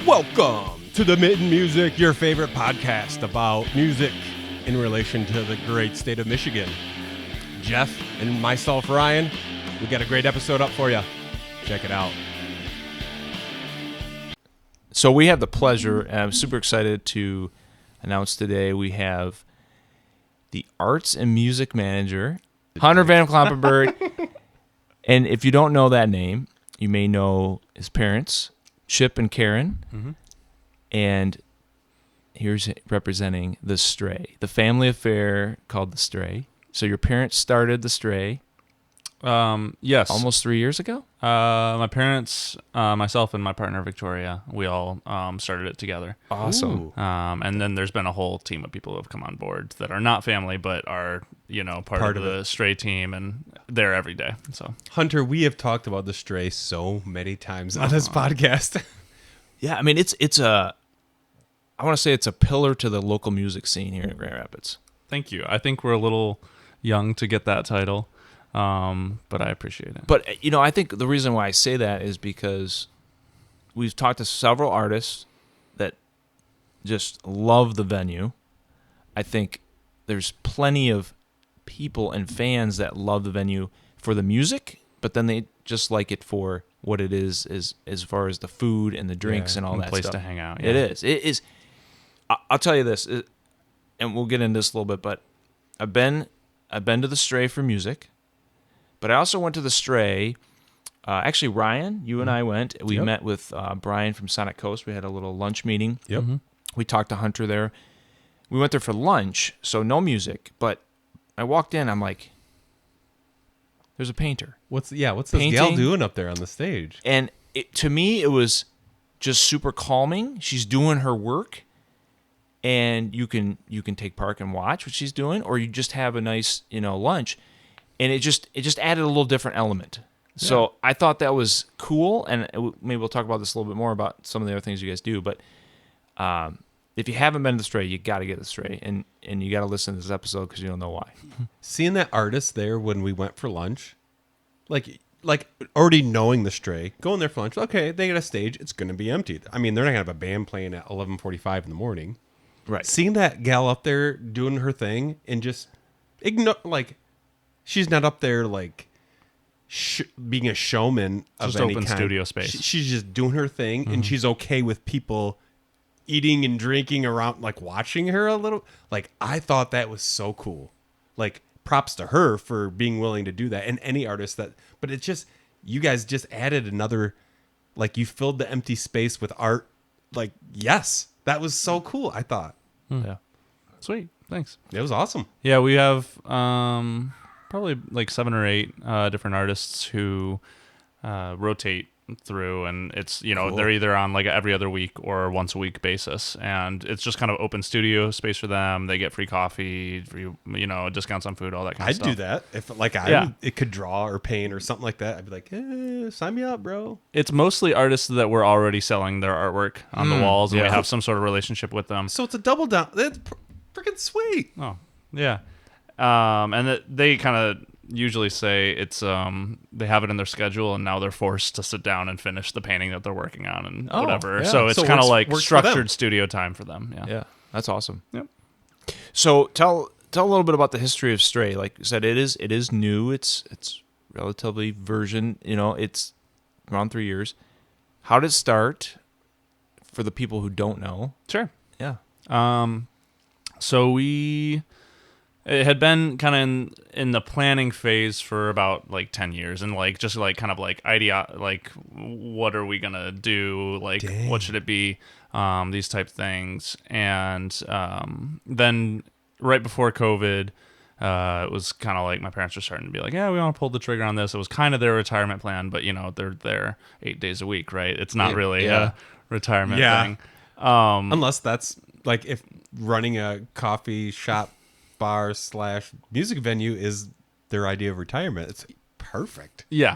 Welcome to the Mitten Music, your favorite podcast about music in relation to the great state of Michigan. Jeff and myself, Ryan, we got a great episode up for you. Check it out. So we have the pleasure, and I'm super excited to announce today we have the arts and music manager, Hunter Van Klompenberg. And if you don't know that name, you may know his parents, Chip and Karen. Mm-hmm. And here's representing The Stray, the family affair called The Stray. So your parents started The Stray. Yes. Almost 3 years ago? My parents, myself and my partner Victoria, we all started it together. Awesome. And then there's been a whole team of people who have come on board that are not family, but are, part of the Stray team, and they're every day. So Hunter, we have talked about the Stray so many times on this podcast. Yeah, I mean, I want to say it's a pillar to the local music scene here in Grand Rapids. thank you. I think we're a little young to get that title. But I appreciate it. But, I think the reason why I say that is because we've talked to several artists that just love the venue. I think there's plenty of people and fans that love the venue for the music, but then they just like it for what it is as far as the food and the drinks and all that place stuff. to hang out. Yeah. It is. I'll tell you this, and we'll get into this a little bit, but I've been to the Stray for music. But I also went to the Stray. Actually, Ryan, you and I went. We met with Brian from Sonic Coast. We had a little lunch meeting. Yep. Mm-hmm. We talked to Hunter there. We went there for lunch, so no music. But I walked in. I'm like, there's a painter. What's this Painting. gal doing up there on the stage? And to me, it was just super calming. She's doing her work, and you can take part and watch what she's doing, or you just have a nice lunch. And it just added a little different element. So I thought that was cool, and maybe we'll talk about this a little bit more about some of the other things you guys do. But if you haven't been to the Stray, you got to get to the Stray, and you got to listen to this episode because you don't know why. Seeing that artist there when we went for lunch, like already knowing the Stray, going there for lunch. Okay, they got a stage; it's going to be empty. I mean, they're not going to have a band playing at 11:45 in the morning. Right. Seeing that gal up there doing her thing and just she's not up there being a showman of Just any open kind. studio space. She's just doing her thing, and she's okay with people eating and drinking around, watching her a little. I thought that was so cool. Props to her for being willing to do that, and any artist that. But it's just, you guys just added another, you filled the empty space with art. Yes, that was so cool. I thought. Yeah. Sweet. Thanks. It was awesome. Yeah, we have probably 7 or 8 different artists who rotate through, and it's Cool. they're either on every other week or once a week basis, and it's just kind of open studio space for them. They get free coffee, free discounts on food, all that kind of I'd stuff. do that if it could draw or paint or something like that. I'd be like, sign me up, bro. It's mostly artists that were already selling their artwork on the walls, and we have some sort of relationship with them. So it's a double down. That's freaking sweet. Oh, yeah. And they kind of usually say it's they have it in their schedule, and now they're forced to sit down and finish the painting that they're working on and whatever. Yeah. So it's So kind of works for them. structured studio time for them. Yeah. Yeah. That's awesome. Yep. So tell a little bit about the history of Stray. Like you said, it is new. It's relatively version. It's around 3 years. How did it start? For the people who don't know. Sure. Yeah. So it had been kind of in the planning phase for about 10 years, and what are we gonna do? Dang. What should it be? These type of things. And then right before COVID, it was kind of my parents were starting to be like, yeah, we want to pull the trigger on this. It was kind of their retirement plan, but they're there 8 days a week, right? It's not really a retirement thing. Unless that's if running a coffee shop bar / music venue is their idea of retirement. It's perfect. Yeah.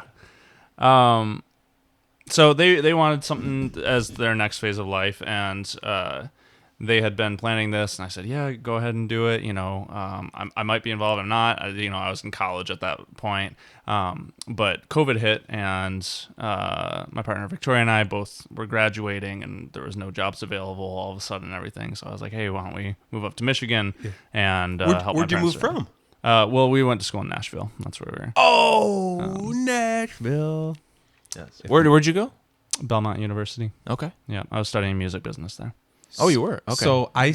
So they wanted something as their next phase of life, and they had been planning this, and I said, "Yeah, go ahead and do it." I might be involved. I'm not. I was in college at that point, but COVID hit, and my partner Victoria and I both were graduating, and there was no jobs available all of a sudden and everything. So I was like, "Hey, why don't we move up to Michigan and help?" Where'd you move from? Well, we went to school in Nashville. That's where we were. Oh, Nashville. Yes. Where'd you go? Belmont University. Okay. Yeah, I was studying music business there. Oh, you were? Okay. So I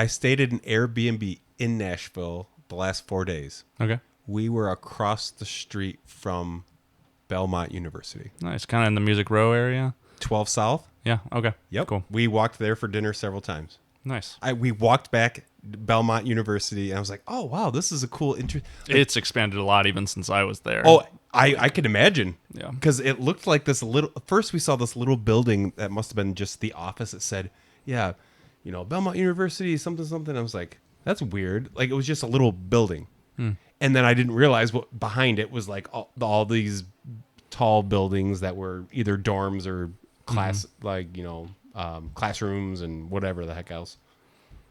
stayed at an Airbnb in Nashville the last 4 days. Okay. We were across the street from Belmont University. Nice. Kind of in the Music Row area. 12 South. Yeah. Okay. Yep. Cool. We walked there for dinner several times. Nice. We walked back Belmont University, and I was like, "Oh wow, this is a cool It's expanded a lot even since I was there. Oh, I could imagine. Yeah. Because it looked like this little. First, we saw this little building that must have been just the office. It said, "Yeah, Belmont University, something, something." I was like, "That's weird." Like it was just a little building, and then I didn't realize what behind it was like all these tall buildings that were either dorms or class, classrooms and whatever the heck else.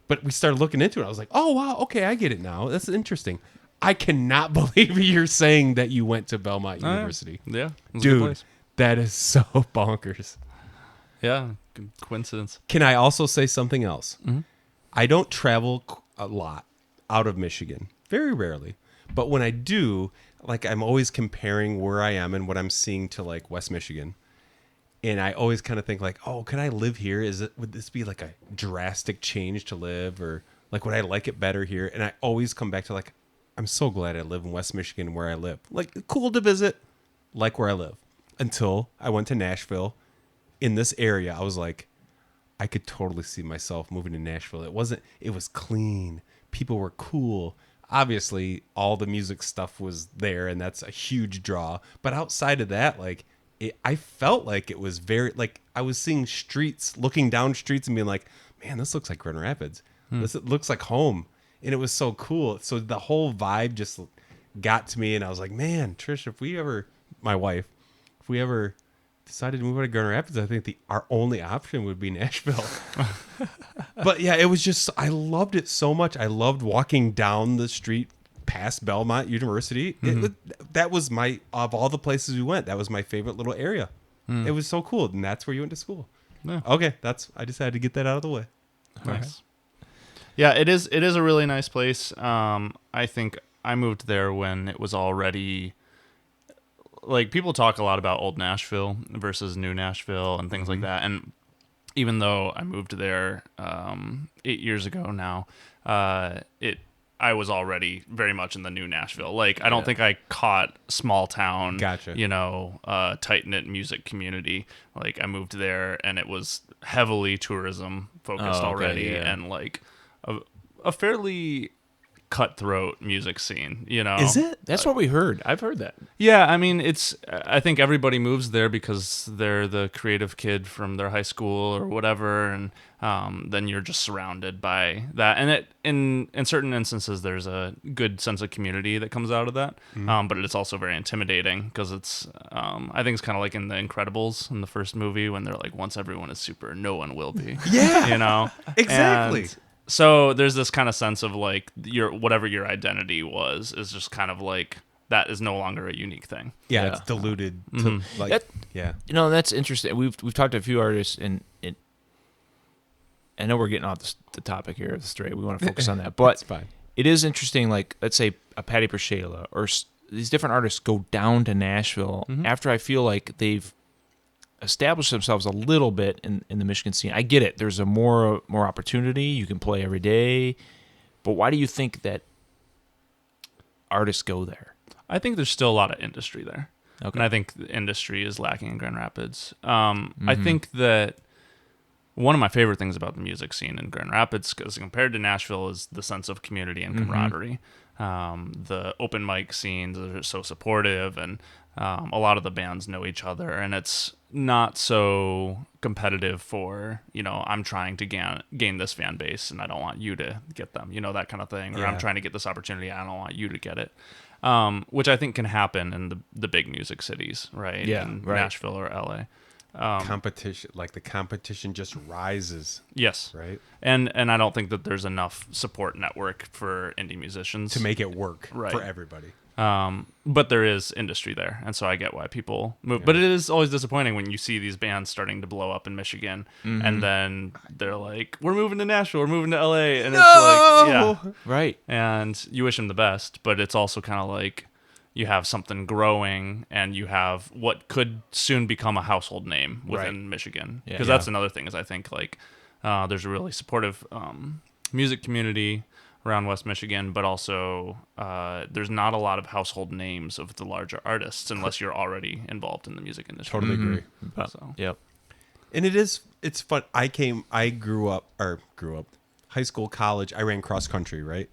But we started looking into it. I was like, "Oh wow, okay, I get it now. That's interesting." I cannot believe you're saying that you went to Belmont University. Yeah. It was a good Dude, place. that is so bonkers. Yeah. Good coincidence. Can I also say something else? I don't travel a lot out of Michigan, very rarely. But when I do, like I'm always comparing where I am and what I'm seeing to like West Michigan. And I always kind of think like, "Oh, could I live here? Would this be like a drastic change to live, or like would I like it better here?" And I always come back to like, I'm so glad I live in West Michigan where I live. Like cool to visit, like where I live. Until I went to Nashville. In this area, I was like, I could totally see myself moving to Nashville. It was clean. People were cool. Obviously, all the music stuff was there, and that's a huge draw. But outside of that, like, I felt like it was very, like, I was seeing streets, looking down streets and being like, man, this looks like Grand Rapids. This looks like home. And it was so cool. So the whole vibe just got to me, and I was like, man, Trish, my wife, if we ever decided to move out of Grand Rapids, I think our only option would be Nashville. But yeah, it was just, I loved it so much. I loved walking down the street past Belmont University. That was of all the places we went, that was my favorite little area. It was so cool. And that's where you went to school. Yeah. Okay. I just had to get that out of the way. Nice. Yeah, it is a really nice place. I think I moved there when it was already, like, people talk a lot about old Nashville versus new Nashville and things like that. And even though I moved there 8 years ago now, I was already very much in the new Nashville. Like, I don't think I caught small town, Gotcha. tight knit music community. Like, I moved there and it was heavily tourism focused already, and like a fairly cutthroat music scene. Is it? That's what we heard. I've heard that. Yeah, I mean, I think everybody moves there because they're the creative kid from their high school or whatever, and then you're just surrounded by that. And in certain instances, there's a good sense of community that comes out of that, but it's also very intimidating because it's, I think it's kind of like in The Incredibles in the first movie when they're like, once everyone is super, no one will be. Yeah. Exactly. And so there's this kind of sense of like whatever your identity was is just kind of like that is no longer a unique thing. Yeah, it's diluted to like That's interesting. We've talked to a few artists, and I know we're getting off the topic here straight. We want to focus on that, but it's fine. It is interesting. Like, let's say a Patty Pershela or these different artists go down to Nashville after I feel like they've established themselves a little bit in the Michigan scene. I get it. There's a more opportunity. You can play every day. But why do you think that artists go there? I think there's still a lot of industry there. Okay. And I think the industry is lacking in Grand Rapids. I think that one of my favorite things about the music scene in Grand Rapids, as compared to Nashville, is the sense of community and camaraderie. The open mic scenes are so supportive, and a lot of the bands know each other, and it's not so competitive for, I'm trying to gain this fan base and I don't want you to get them, that kind of thing. Or I'm trying to get this opportunity, I don't want you to get it. Which I think can happen in the big music cities, right? Yeah, in right. Nashville or LA. competition, like the competition just rises, Yes. right? And I don't think that there's enough support network for indie musicians To make it work Right. for everybody. But there is industry there, and so I get why people move. But it is always disappointing when you see these bands starting to blow up in Michigan, and then they're like, "We're moving to Nashville, we're moving to LA," and it's like, yeah, Right. and you wish them the best, but it's also kind of like you have something growing, and you have what could soon become a household name within Michigan, because that's another thing. Is I think like there's a really supportive music community around West Michigan, but also there's not a lot of household names of the larger artists unless you're already involved in the music industry. Totally agree. So. Yep. And it's fun. I grew up, high school, college. I ran cross country, right?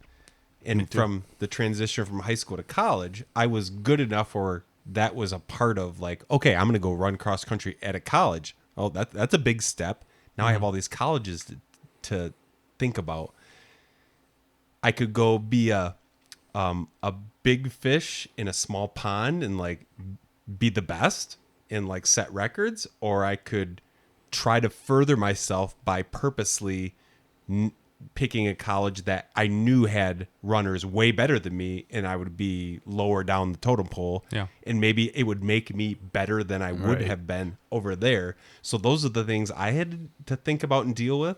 And from the transition from high school to college, I was good enough where that was a part of like, okay, I'm going to go run cross country at a college. Oh, that's a big step. Now I have all these colleges to think about. I could go be a big fish in a small pond and like be the best and like set records, or I could try to further myself by purposely picking a college that I knew had runners way better than me, and I would be lower down the totem pole. Yeah. And maybe it would make me better than I would have been over there. So those are the things I had to think about and deal with.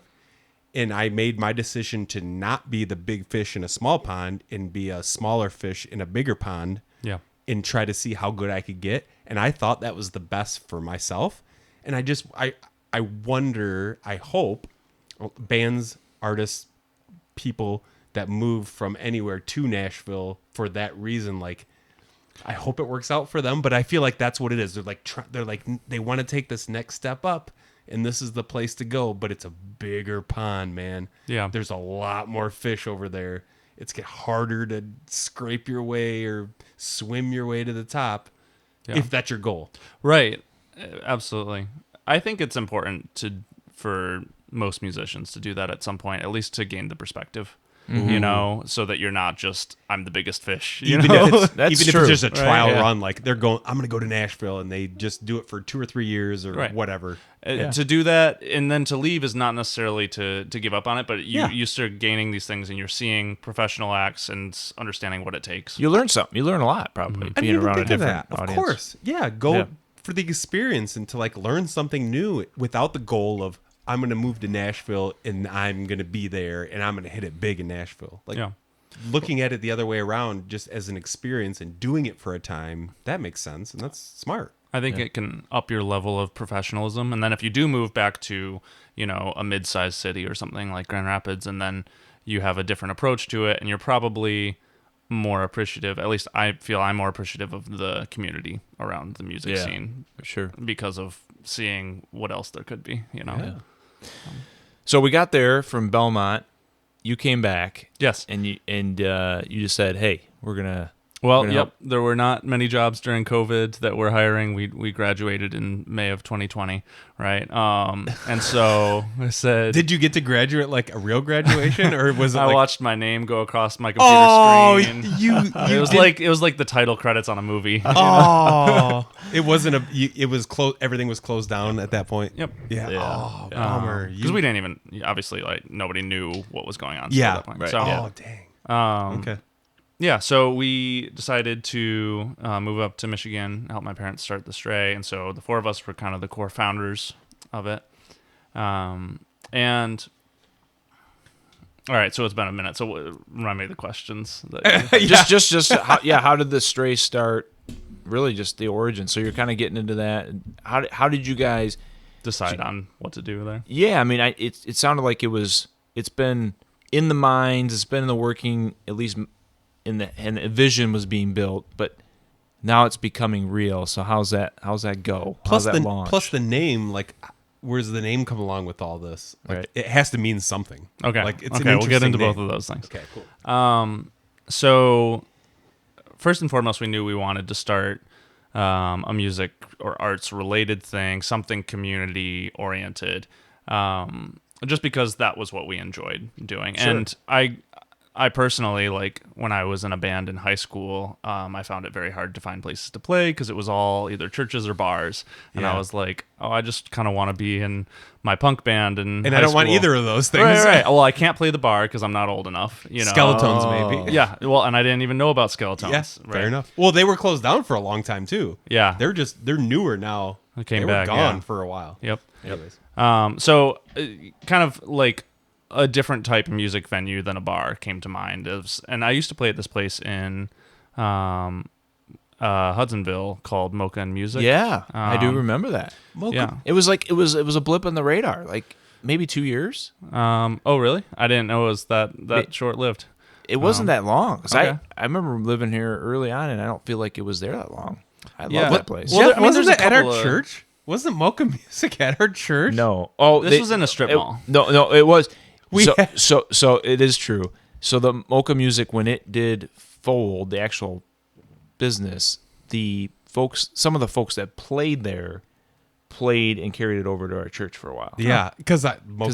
And I made my decision to not be the big fish in a small pond and be a smaller fish in a bigger pond. Yeah. And try to see how good I could get. And I thought that was the best for myself. And I wonder, I hope bands, artists, people that move from anywhere to Nashville for that reason, like, I hope it works out for them. But I feel like that's what it is. They're like they want to take this next step up, and this is the place to go. But it's a bigger pond, man. Yeah. There's a lot more fish over there. It's get harder to scrape your way or swim your way to the top, if that's your goal. Right. Absolutely. I think it's important for most musicians to do that at some point, at least to gain the perspective, you know, so that you're not just, I'm the biggest fish. You Even know? if it's just a trial Right, yeah. run, like they're going, I'm going to go to Nashville, and they just do it for 2 or 3 years or Right. whatever. To do that and then to leave is not necessarily to give up on it, but you, Yeah. you start gaining these things and you're seeing professional acts and understanding what it takes. You learn something. You learn a lot, probably, I being didn't even around a think of different that. audience. Of course. Yeah. Go Yeah. for the experience and to like learn something new without the goal of, I'm going to move to Nashville and I'm going to be there and I'm going to hit it big in Nashville. Like Yeah. looking at it the other way around, just as an experience and doing it for a time, that makes sense. And that's smart. I think it can up your level of professionalism. And then if you do move back to, you know, a mid-sized city or something like Grand Rapids, and then you have a different approach to it, and you're probably more appreciative. At least I feel I'm more appreciative of the community around the music scene for sure. because of seeing what else there could be, you know? So we got there from Belmont. You came back. Yes. And you just said, "Hey, we're gonna." Well, gonna yep. help. There were not many jobs during COVID that we're hiring. We graduated in May of 2020, right? And so I said, Did you get to graduate like a real graduation, or was it I like, watched my name go across my computer oh, screen. it It was like the title credits on a movie. Oh, it wasn't it was closed. Everything was closed down at that point. Yep. Yeah. Yeah. Oh, bummer. Because we didn't even, obviously, like nobody knew what was going on. Yeah. At that point. Right. So, Oh, dang. Okay. yeah, so we decided to move up to Michigan, help my parents start the Stray, and so the four of us were kind of the core founders of it. And all right, so it's been a minute. So remind me of the questions. Just how did the Stray start? Really, just the origin. So you're kind of getting into that. How did you guys decide on what to do there? Yeah, I mean, it sounded like it's been in the minds, it's been in the working, at least and a vision was being built, but now it's becoming real. So how's that go? Plus how's that launch? plus the name, like, where's the name come along with all this? Like, Right. it has to mean something. Okay. Like, it's an okay, we'll get interesting into name. both of those things. Okay, cool. So first and foremost, we knew we wanted to start a music or arts related thing, something community oriented, just because that was what we enjoyed doing. Sure. And I personally, like when I was in a band in high school, I found it very hard to find places to play because it was all either churches or bars. And I Yeah. was like, oh, I just kind of want to be in my punk band. And I don't want either of those things. Right. Well, I can't play the bar because I'm not old enough. You know, Skeletons, maybe. Yeah. Well, and I didn't even know about Skeletons. Yeah, right? fair enough. Well, they were closed down for a long time too. Yeah. They're newer now. They came were back, gone yeah. for a while. Yep. Anyways. So kind of like a different type of music venue than a bar came to mind. And I used to play at this place in Hudsonville called Mocha and Music. Yeah, I do remember that. Yeah. It was like it was a blip on the radar, like maybe 2 years. Oh, really? I didn't know it was that short lived. It wasn't that long. 'Cause okay. I remember living here early on, and I don't feel like it was there that long. I Yeah. love that place. Well, Jeff, I mean, wasn't there's a it at our couple of- church? Wasn't Mocha Music at our church? No. Oh, This was in a strip mall. No, it was. We so, had- so it is true. So the Mocha Music, when it did fold, the actual business, some of the folks that played there played and carried it over to our church for a while. Yeah, because Because Mocha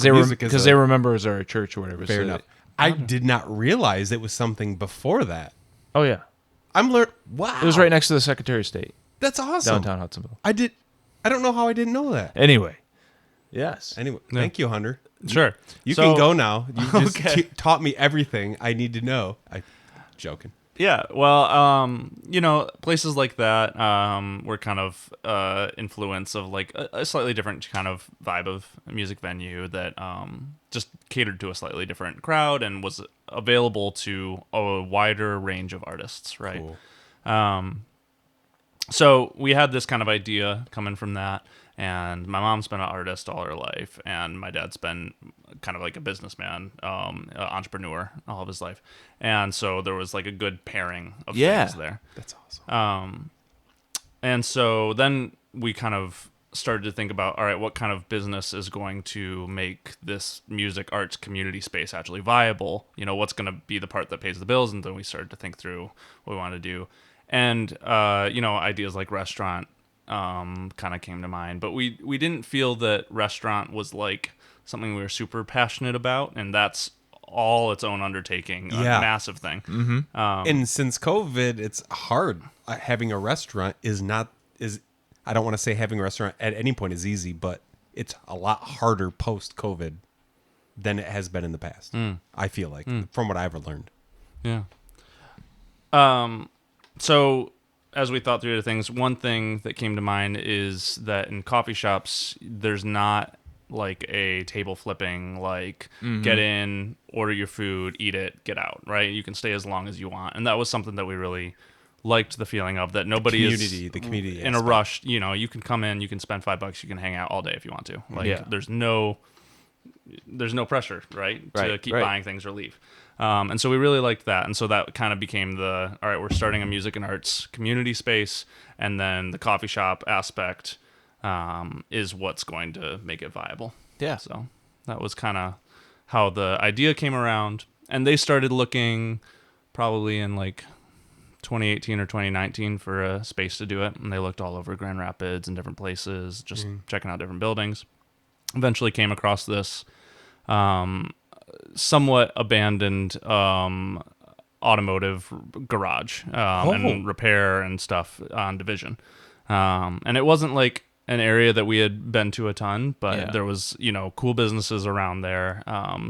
they were members of our church or whatever. fair so enough. I did not realize it was something before that. Oh yeah, I'm learning. Wow, it was right next to the Secretary of State, That's awesome. downtown Hudsonville. I don't know how I didn't know that. Anyway, yes. Anyway, thank you, Hunter. Sure. You So- can go now. You just Okay. taught me everything I need to know. I joking. Yeah, well, places like that were kind of influence of like a slightly different kind of vibe of a music venue that just catered to a slightly different crowd and was available to a wider range of artists, right? Cool. So we had this kind of idea coming from that, and my mom's been an artist all her life, and my dad's been kind of like a businessman, entrepreneur all of his life, and so there was like a good pairing of things there. That's awesome. And so then we kind of started to think about, all right, what kind of business is going to make this music arts community space actually viable? You know, what's going to be the part that pays the bills? And then we started to think through what we wanted to do. And, ideas like restaurant kind of came to mind. But we didn't feel that restaurant was like something we were super passionate about. And that's all its own undertaking, a Yeah. massive thing. And since COVID, it's hard. Having a restaurant is I don't want to say having a restaurant at any point is easy, but it's a lot harder post COVID than it has been in the past. I feel like from what I've learned. Yeah. So as we thought through the things, one thing that came to mind is that in coffee shops, there's not like a table flipping, like get in, order your food, eat it, get out, right? You can stay as long as you want. And that was something that we really liked the feeling of, that nobody The community in a aspect. rush. You know, you can come in, you can spend $5, you can hang out all day if you want to. Like Yeah. there's no pressure, right? To Right, keep right. buying things or leave. And so we really liked that. And so that kind of became all right, we're starting a music and arts community space. And then the coffee shop aspect is what's going to make it viable. Yeah. So that was kind of how the idea came around. And they started looking probably in like 2018 or 2019 for a space to do it. And they looked all over Grand Rapids and different places, just checking out different buildings. Eventually came across this somewhat abandoned automotive garage and repair and stuff on Division. And it wasn't like an area that we had been to a ton, but Yeah. there was, cool businesses around there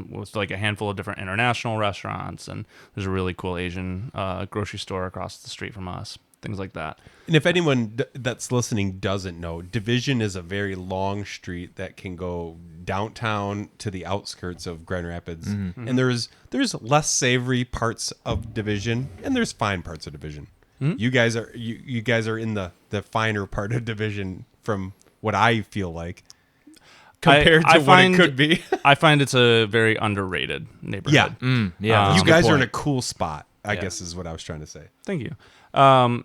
with like a handful of different international restaurants. And there's a really cool Asian grocery store across the street from us, things like that. And if anyone that's listening doesn't know, Division is a very long street that can go downtown to the outskirts of Grand Rapids. And there's less savory parts of Division, and there's fine parts of Division. You guys are you guys are in the finer part of Division from what I feel like compared to what it could be. I find it's a very underrated neighborhood. Yeah. Yeah. that's You a good guys are in point. a cool spot, I guess is what I was trying to say. Thank you. And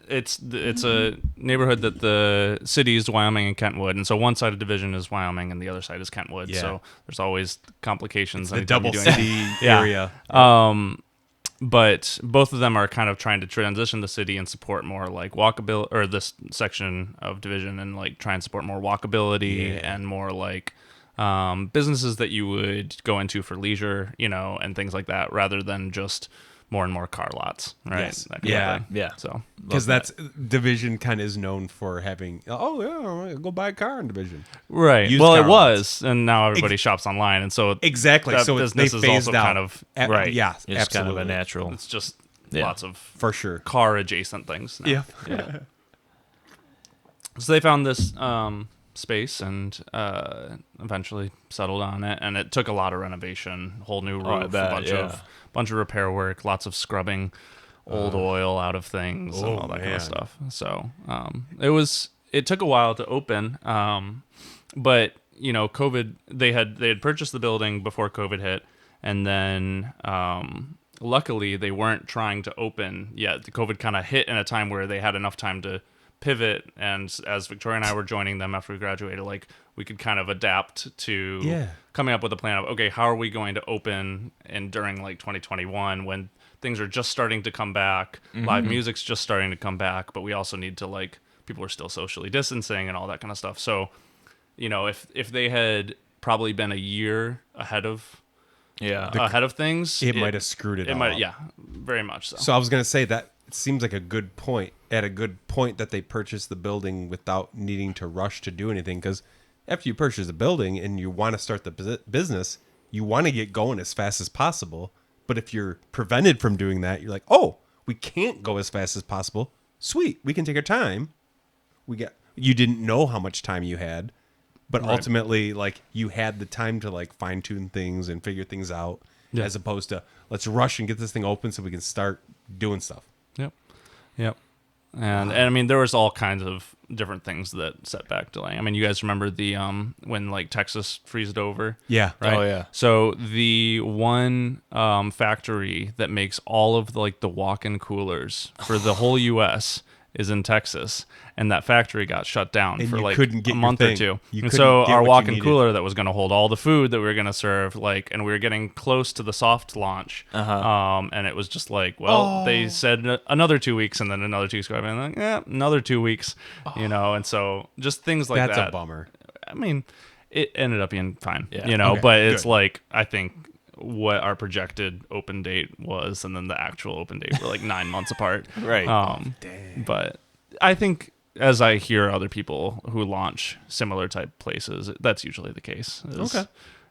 it's a neighborhood that the cities, Wyoming and Kentwood, and so one side of Division is Wyoming and the other side is Kentwood. Yeah. So there's always complications. The anytime double you do anything. city Yeah. area. But both of them are kind of trying to transition the city and support more like walkability, or this section of Division, and like try and support more walkability and more like businesses that you would go into for leisure, and things like that, rather than just more and more car lots, right? Yes. That kind of Yeah. thing. Yeah. So Because that's Division kind of is known for having, go buy a car in Division. right. Used Well, car it was, and now everybody shops online, and so Exactly. that So they business is phased also out. kind of Right. Yeah, It's absolutely. kind of a natural. it's just Yeah. lots of For sure. car adjacent things. Now. Yeah. Yeah. So they found this space and eventually settled on it, and it took a lot of renovation, whole new roof, I bet, a bunch of repair work, lots of scrubbing old oil out of things and all that kind man. of stuff. So it took a while to open, but COVID, they had purchased the building before COVID hit, and then luckily they weren't trying to open yet. The COVID kind of hit in a time where they had enough time to pivot, and as Victoria and I were joining them after we graduated, like we could kind of adapt to coming up with a plan of, okay, how are we going to open and during like 2021 when things are just starting to come back, live music's just starting to come back, but we also need to, like, people are still socially distancing and all that kind of stuff. So if they had probably been a year ahead of things, It might have screwed it all might, up. yeah, very much so. So I was going to say that it seems like a good point that they purchased the building without needing to rush to do anything. Because after you purchase a building and you want to start the business, you want to get going as fast as possible. But if you're prevented from doing that, you're like, oh, we can't go as fast as possible. Sweet, we can take our time. You didn't know how much time you had, but ultimately, like, you had the time to, like, fine tune things and figure things out, as opposed to let's rush and get this thing open so we can start doing stuff. Yep. And I mean, there was all kinds of different things that set back delay. I mean, you guys remember the when like Texas freezed over? Yeah. Right? Oh, yeah. So the one factory that makes all of the walk-in coolers for the whole U.S. is in Texas, and that factory got shut down And for you like couldn't get a your month or thing. two. You And couldn't so get our what you walk-in needed. cooler that was going to hold all the food that we were going to serve, and we were getting close to the soft launch, and it was just like, well, they said another 2 weeks, and then another 2 weeks go by, and like, another 2 weeks, and so just things like That's that. a bummer. I mean, it ended up being fine, Yeah. Okay, but it's good. like, I think what our projected open date was, and then the actual open date were like 9 months apart. Right. But I think as I hear other people who launch similar type places, that's usually the case. Okay.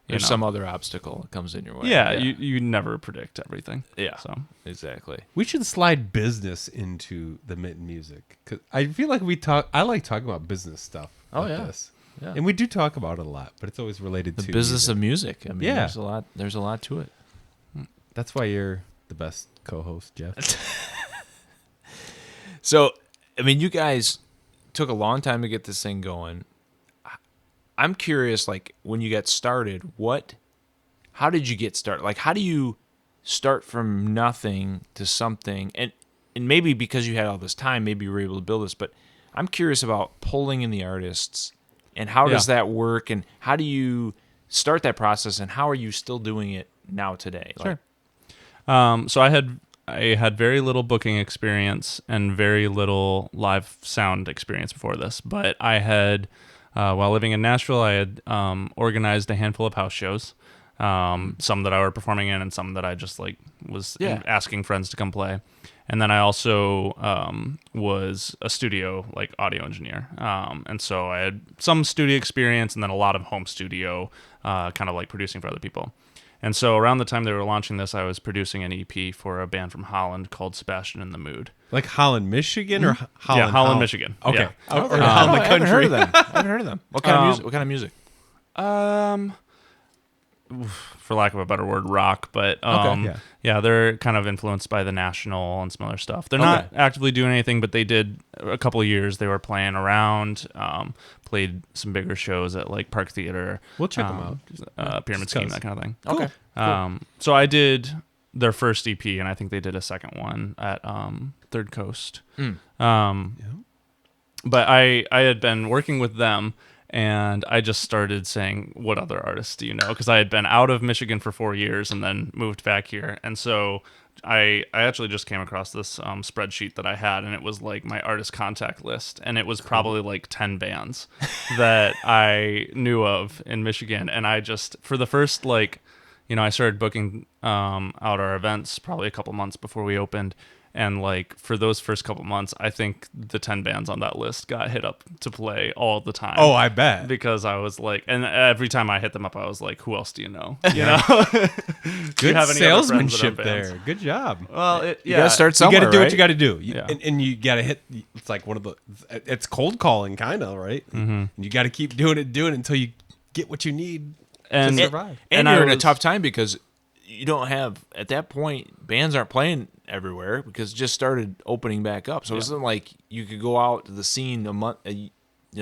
There's some other obstacle that comes in your way. Yeah, you never predict everything. Yeah. So Exactly. We should slide business into the Mitten Music, because I feel like I like talking about business stuff. Oh, like yeah. this. Yeah. And we do talk about it a lot, but it's always related The to business music. of music. I mean, Yeah. there's a lot to it. That's why you're the best co-host, Jeff. So, I mean, you guys took a long time to get this thing going. I'm curious, like, when you got started, how did you get started? Like, how do you start from nothing to something? And maybe because you had all this time, maybe you were able to build this, but I'm curious about pulling in the artists and how does that work, and how do you start that process, and how are you still doing it now today? Sure. So I had very little booking experience and very little live sound experience before this, but I had, while living in Nashville, I had organized a handful of house shows, some that I were performing in and some that I just was asking friends to come play. And then I also was a studio audio engineer, and so I had some studio experience and then a lot of home studio, kind of producing for other people. And so around the time they were launching this, I was producing an EP for a band from Holland called Sebastian in the Mood. Like Holland, Michigan, or Holland? Yeah, Holland, Michigan. Okay. Yeah. Or I Holland, the haven't heard country. of them. I haven't heard of them. What kind of music? What kind of music? For lack of a better word, rock, but Yeah. they're kind of influenced by the National and some other stuff. They're not actively doing anything, but they did a couple of years. They were playing around, played some bigger shows at Park Theater. We'll check them out. Pyramid Scheme, that kind of thing. Okay. So I did their first EP, and I think they did a second one at Third Coast. But I had been working with them, and I just started saying, what other artists do you know? Because I had been out of Michigan for 4 years and then moved back here. And so I actually just came across this spreadsheet that I had, and it was like my artist contact list, and it was probably like 10 bands that I knew of in Michigan. And I just, for the first like, I started booking out our events probably a couple months before we opened. And like for those first couple months, I think the 10 bands on that list got hit up to play all the time. Oh, I bet. Because I was like, and every time I hit them up, I was like, who else do you know? You know? Do you Good have any other friends that are salesmanship bands? there. Good job. Well, You gotta start You somewhere. got to do right? what you got to do. Yeah. And you got to hit. It's like one of the. It's cold calling, kind of, right? Mm-hmm. And you got to keep doing it until you get what you need And- to survive. And And you're I in a was- tough time because you don't have, at that point, bands aren't playing everywhere because it just started opening back up. So it wasn't like you could go out to the scene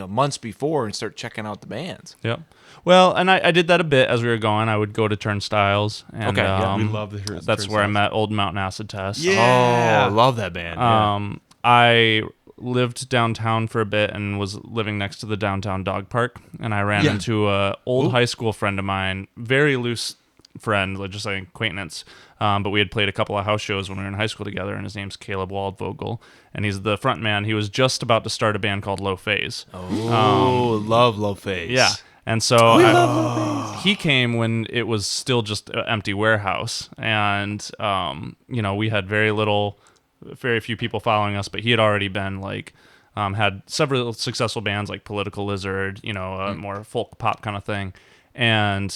months before and start checking out the bands. Yep. Well, and I did that a bit as we were going. I would go to Turnstiles. And, Okay, yeah. We love the hear That's where I met Old Mountain Acid Test. Yeah. Oh, I love that band. Yeah. I lived downtown for a bit and was living next to the downtown dog park. And I ran into a old high school friend of mine, very loose friend, like just like acquaintance. But we had played a couple of house shows when we were in high school together, and his name's Caleb Waldvogel, and he's the front man. He was just about to start a band called Low Phase. Love Low Phase. Yeah. And so he came when it was still just an empty warehouse. And, we had very few people following us, but he had already been like, had several successful bands like Political Lizard, a more folk pop kind of thing. And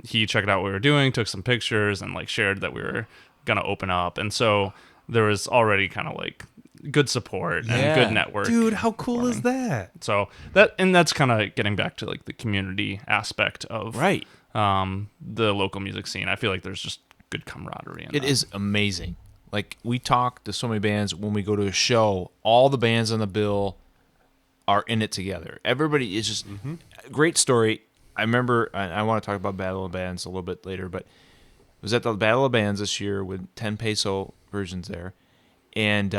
he checked out what we were doing, took some pictures, and like shared that we were going to open up. And so there was already kind of like good support and good network. Dude, how cool is that? So that's kind of getting back to like the community aspect of Right. the local music scene. I feel like there's just good camaraderie in It that. is amazing. Like, we talk to so many bands when we go to a show. All the bands on the bill are in it together. Everybody is just great story. I remember, I want to talk about Battle of Bands a little bit later, but it was at the Battle of Bands this year with 10 peso versions there. And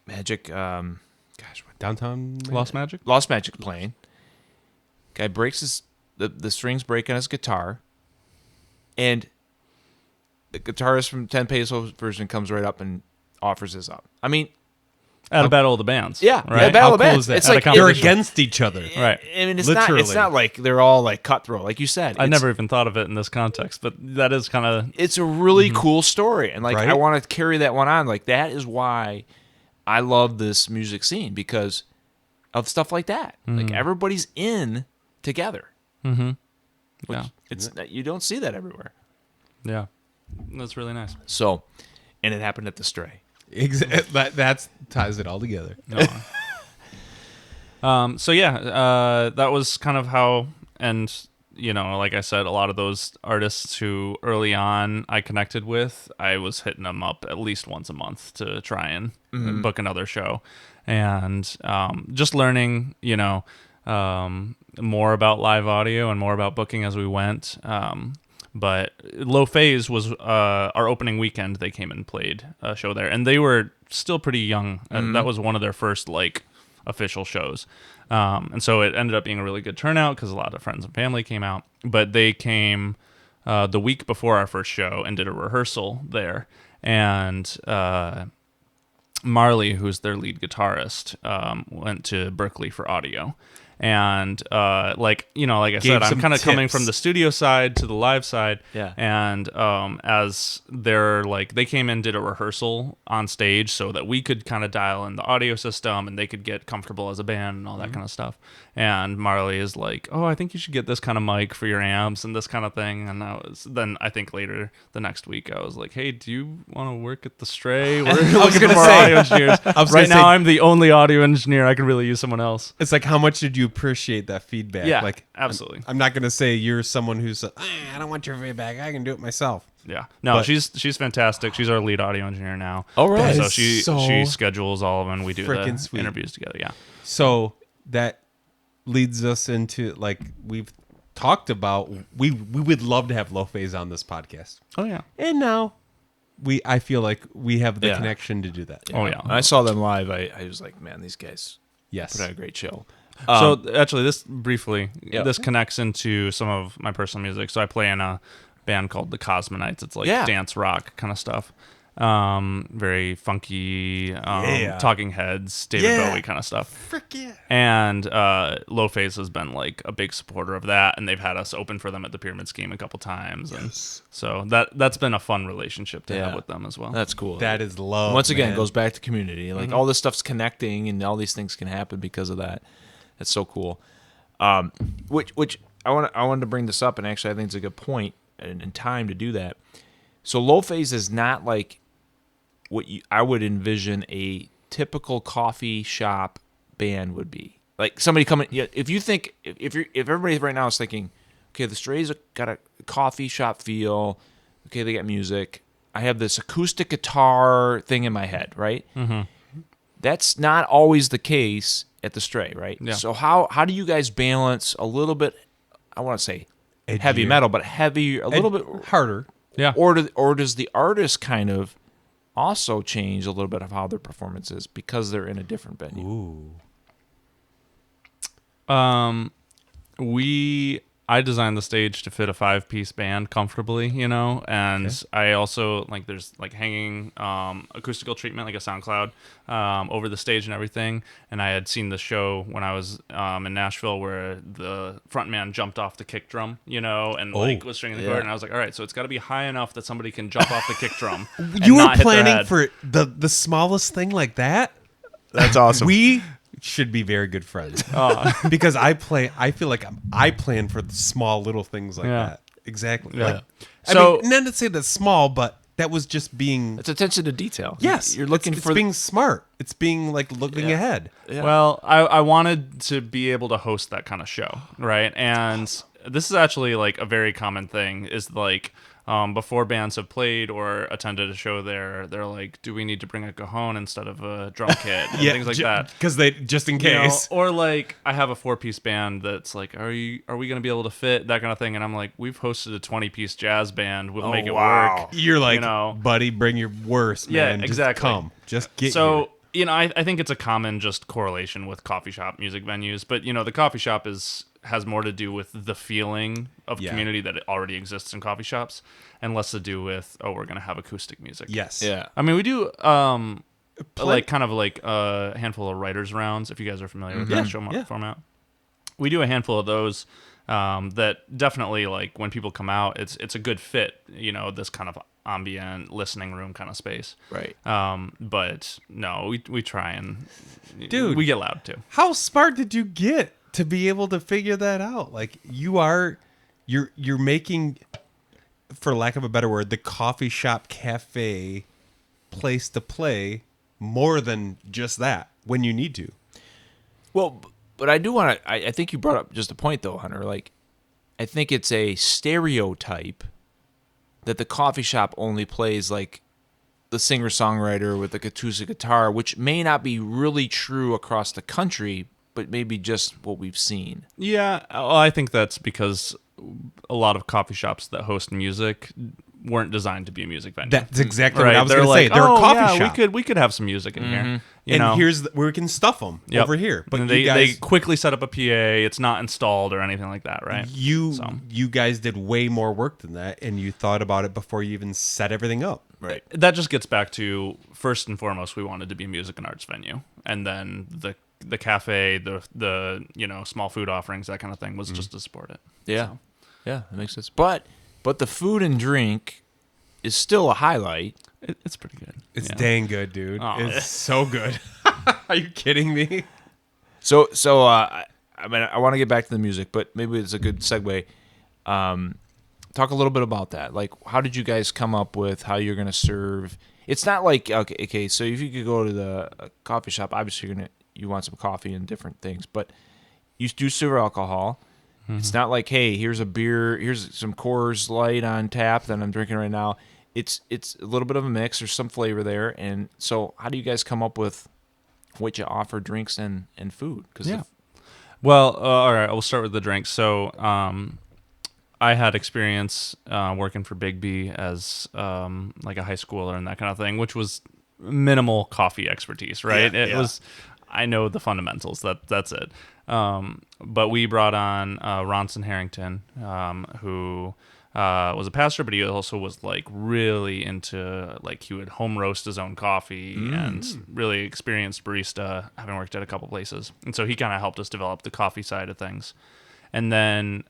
Magic, Downtown Lost Magic. Lost Magic playing. Guy breaks the strings break on his guitar, and the guitarist from 10 peso version comes right up and offers his up. I mean, At a Battle of the Bands. yeah, Right. a Battle How of cool Bands. is that? It's At a like competition. You're it- against each other. Right. I mean, it's Literally. not like they're all like cutthroat, like you said. I It's- never even thought of it in this context, but that is kind of It's a really cool story, and like Right? I want to carry that one on. Like, that is why I love this music scene, because of stuff like that. Like, everybody's in together. yeah, It's you don't see that everywhere. yeah. That's really nice. So, and it happened at the Stray. That ties it all together. So yeah, that was kind of how, and like I said, a lot of those artists who early on I connected with, I was hitting them up at least once a month to try and book another show, and just learning, more about live audio and more about booking as we went. But Low Phase was our opening weekend. They came and played a show there, and they were still pretty young. That was one of their first like official shows, and so it ended up being a really good turnout because a lot of friends and family came out. But they came the week before our first show and did a rehearsal there, and Marley, who's their lead guitarist, went to Berkeley for audio. And like I said, I'm some kind of coming tips. from the studio side to the live side. Yeah. And as they're like, they came in, did a rehearsal on stage so that we could kind of dial in the audio system and they could get comfortable as a band and all that kind of stuff. And Marley is like, oh, I think you should get this kind of mic for your amps and this kind of thing. And then I think later the next week I was like, hey, do you want to work at the Stray? We're looking for gonna more say- audio engineers. was Right gonna now say- I'm the only audio engineer. I could really use someone else. It's like, how much did you appreciate that feedback? Yeah, like absolutely. I'm not gonna say you're someone who's I don't want your feedback. I can do it myself. Yeah, no, But- she's fantastic. She's our lead audio engineer now. Oh, really? So That is she so schedules all of them. We do the frickin' sweet. interviews together. Yeah, So that leads us into, like, we've talked about, we would love to have Low Phase on this podcast, oh yeah, and now I feel like we have the Yeah. connection to do that. oh yeah. When I saw them live, I was like, man, these guys Yes. put on a great show. So actually, this briefly, Yeah. this connects into some of my personal music. So I play in a band called the Cosmonites. It's like Yeah. dance rock kind of stuff. Very funky, Yeah. Talking Heads, David Yeah. Bowie kind of stuff. Frick yeah. And Low Phase has been like a big supporter of that, and they've had us open for them at the Pyramid Scheme a couple times. And so that's been a fun relationship to have with them as well. That's cool. That is love. Once again, man. it goes back to community. Like all this stuff's connecting, and all these things can happen because of that. That's so cool. Which I wanted to bring this up, and actually I think it's a good point and time to do that. So Low Phase is not like what I would envision a typical coffee shop band would be. Like somebody coming. If you think if everybody right now is thinking, okay, the Strays got a coffee shop feel. Okay, they got music. I have this acoustic guitar thing in my head, right? Mm-hmm. That's not always the case at the Stray, right? Yeah. So how do you guys balance a little bit? I want to say heavy Edgier. metal, but heavy a little bit harder. Yeah. or does the artist kind of also change a little bit of how their performance is because they're in a different venue? Ooh. I designed the stage to fit a 5-piece band comfortably, and I also like there's like hanging acoustical treatment like a SoundCloud over the stage and everything. And I had seen the show when I was in Nashville where the front man jumped off the kick drum, and like was stringing the chord, and I was like, all right, so it's got to be high enough that somebody can jump off the kick drum. And You were not hit their planning head. for the smallest thing like that? That's awesome. We should be very good friends. Because I feel like I plan for the small little things like Yeah. that. Exactly. Yeah. Like, So- I mean, not to say that's small, but that was just being It's attention to detail. yes. You're looking it's for being smart. It's being like looking ahead. Yeah. Well, I wanted to be able to host that kind of show, right? And this is actually like a very common thing is like before bands have played or attended a show there, they're like, do we need to bring a cajon instead of a drum kit? And things like that. Because they just in You know, case. or like I have a 4-piece band that's like, are we gonna be able to fit that kind of thing? And I'm like, we've hosted a 20-piece jazz band. We'll make it wow. work. You're like, buddy, bring your worst, Yeah, man. Just exactly. come. Just get So, here. I think it's a common just correlation with coffee shop music venues, but the coffee shop has more to do with the feeling of Yeah. community that already exists in coffee shops and less to do with, we're going to have acoustic music. Yes. Yeah. I mean, we do like kind of like a handful of writers rounds if you guys are familiar with that show format. We do a handful of those that definitely like when people come out, it's a good fit, this kind of ambient listening room kind of space. Right. But no, we try and Dude. we get loud too. How smart did you get to be able to figure that out? Like you're making, for lack of a better word, the coffee shop cafe place to play more than just that when you need to. Well, but I do want to. I think you brought up just a point though, Hunter. Like, I think it's a stereotype that the coffee shop only plays like the singer-songwriter with the acoustic guitar, which may not be really true across the country, but maybe just what we've seen. Yeah, well, I think that's because a lot of coffee shops that host music weren't designed to be a music venue. That's exactly right. what I was They're going to say. like, They're a coffee yeah, shop. we could have some music in here. And where we can stuff them Yep. over here. But And you they guys, quickly set up a PA. It's not installed or anything like that, right? you guys did way more work than that, and you thought about it before you even set everything up. Right. That just gets back to first and foremost, we wanted to be a music and arts venue, and then the cafe, the small food offerings, that kind of thing was just to support it. Yeah. Yeah, that makes sense. But the food and drink is still a highlight. It's pretty good. It's Yeah. dang good, dude. Aw. It's so good. Are you kidding me? So I mean, I want to get back to the music, but maybe it's a good segue. Talk a little bit about that. Like, how did you guys come up with how you're going to serve? It's not like okay. So if you could go to the coffee shop, obviously you want some coffee and different things, but you do serve alcohol. It's not like, hey, here's a beer, here's some Coors Light on tap that I'm drinking right now. It's a little bit of a mix. There's some flavor there, and so how do you guys come up with what you offer, drinks and food? Yeah. Well, all right. We'll start with the drinks. So, I had experience working for Big B as like a high schooler and that kind of thing, which was minimal coffee expertise, right? Yeah, It was. I know the fundamentals. That's it. But we brought on Ronson Harrington, who was a pastor, but he also was like really into like he would home roast his own coffee and really experienced barista, having worked at a couple places. And so he kind of helped us develop the coffee side of things. And then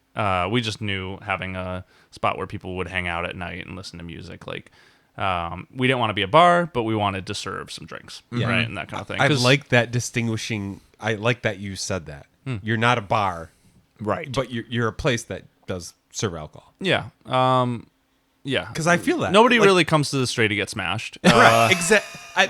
we just knew having a spot where people would hang out at night and listen to music. Like we didn't want to be a bar, but we wanted to serve some drinks, right, and that kind of thing. I 'Cause- like that distinguishing. I like that you said that. You're not a bar, Right. but you're a place that does serve alcohol. yeah, yeah. Because I feel that Nobody Like, really comes to the Stray to get smashed. right.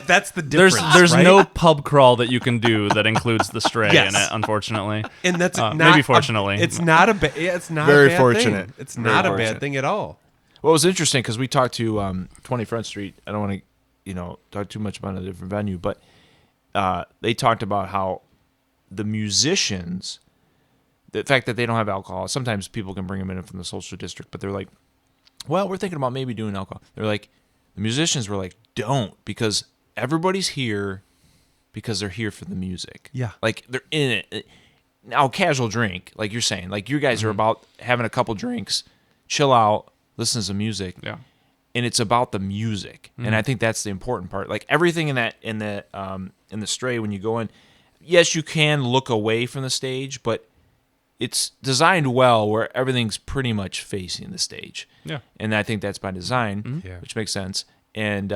That's the difference. There's right? no pub crawl that you can do that includes the Stray Yes. in it, unfortunately. and that's not maybe fortunately. it's not a it's not Very a bad fortunate. Thing. It's Very not a fortunate. bad thing at all. Well, it was interesting because we talked to 20 Front Street. I don't want to, talk too much about a different venue, but they talked about how the musicians, the fact that they don't have alcohol, sometimes people can bring them in from the social district, but they're like, well, we're thinking about maybe doing alcohol. They're like, the musicians were like, don't, because everybody's here because they're here for the music. Yeah. Like they're in it. Now, casual drink, like you're saying, like you guys are about having a couple drinks, chill out, listen to some music. Yeah. And it's about the music, and I think that's the important part. Like everything in the Stray, when you go in, yes, you can look away from the stage, but it's designed well where everything's pretty much facing the stage. Yeah. And I think that's by design, Yeah. which makes sense. And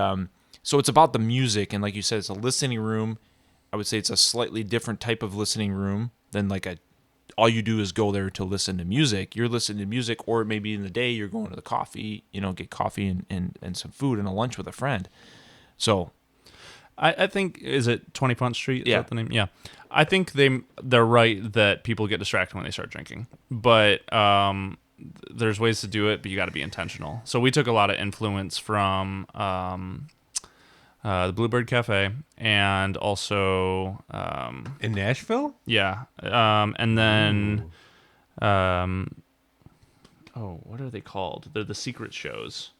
so it's about the music, and like you said, it's a listening room. I would say it's a slightly different type of listening room than like all you do is go there to listen to music. You're listening to music, or maybe in the day you're going to the coffee, get coffee and some food and a lunch with a friend. So I think, is it 20 Front Street? Is Yeah. that the name? Yeah. I think they're right that people get distracted when they start drinking. But there's ways to do it, but you got to be intentional. So we took a lot of influence from the Bluebird Cafe and also, In Nashville? yeah. And then, what are they called? They're the secret shows.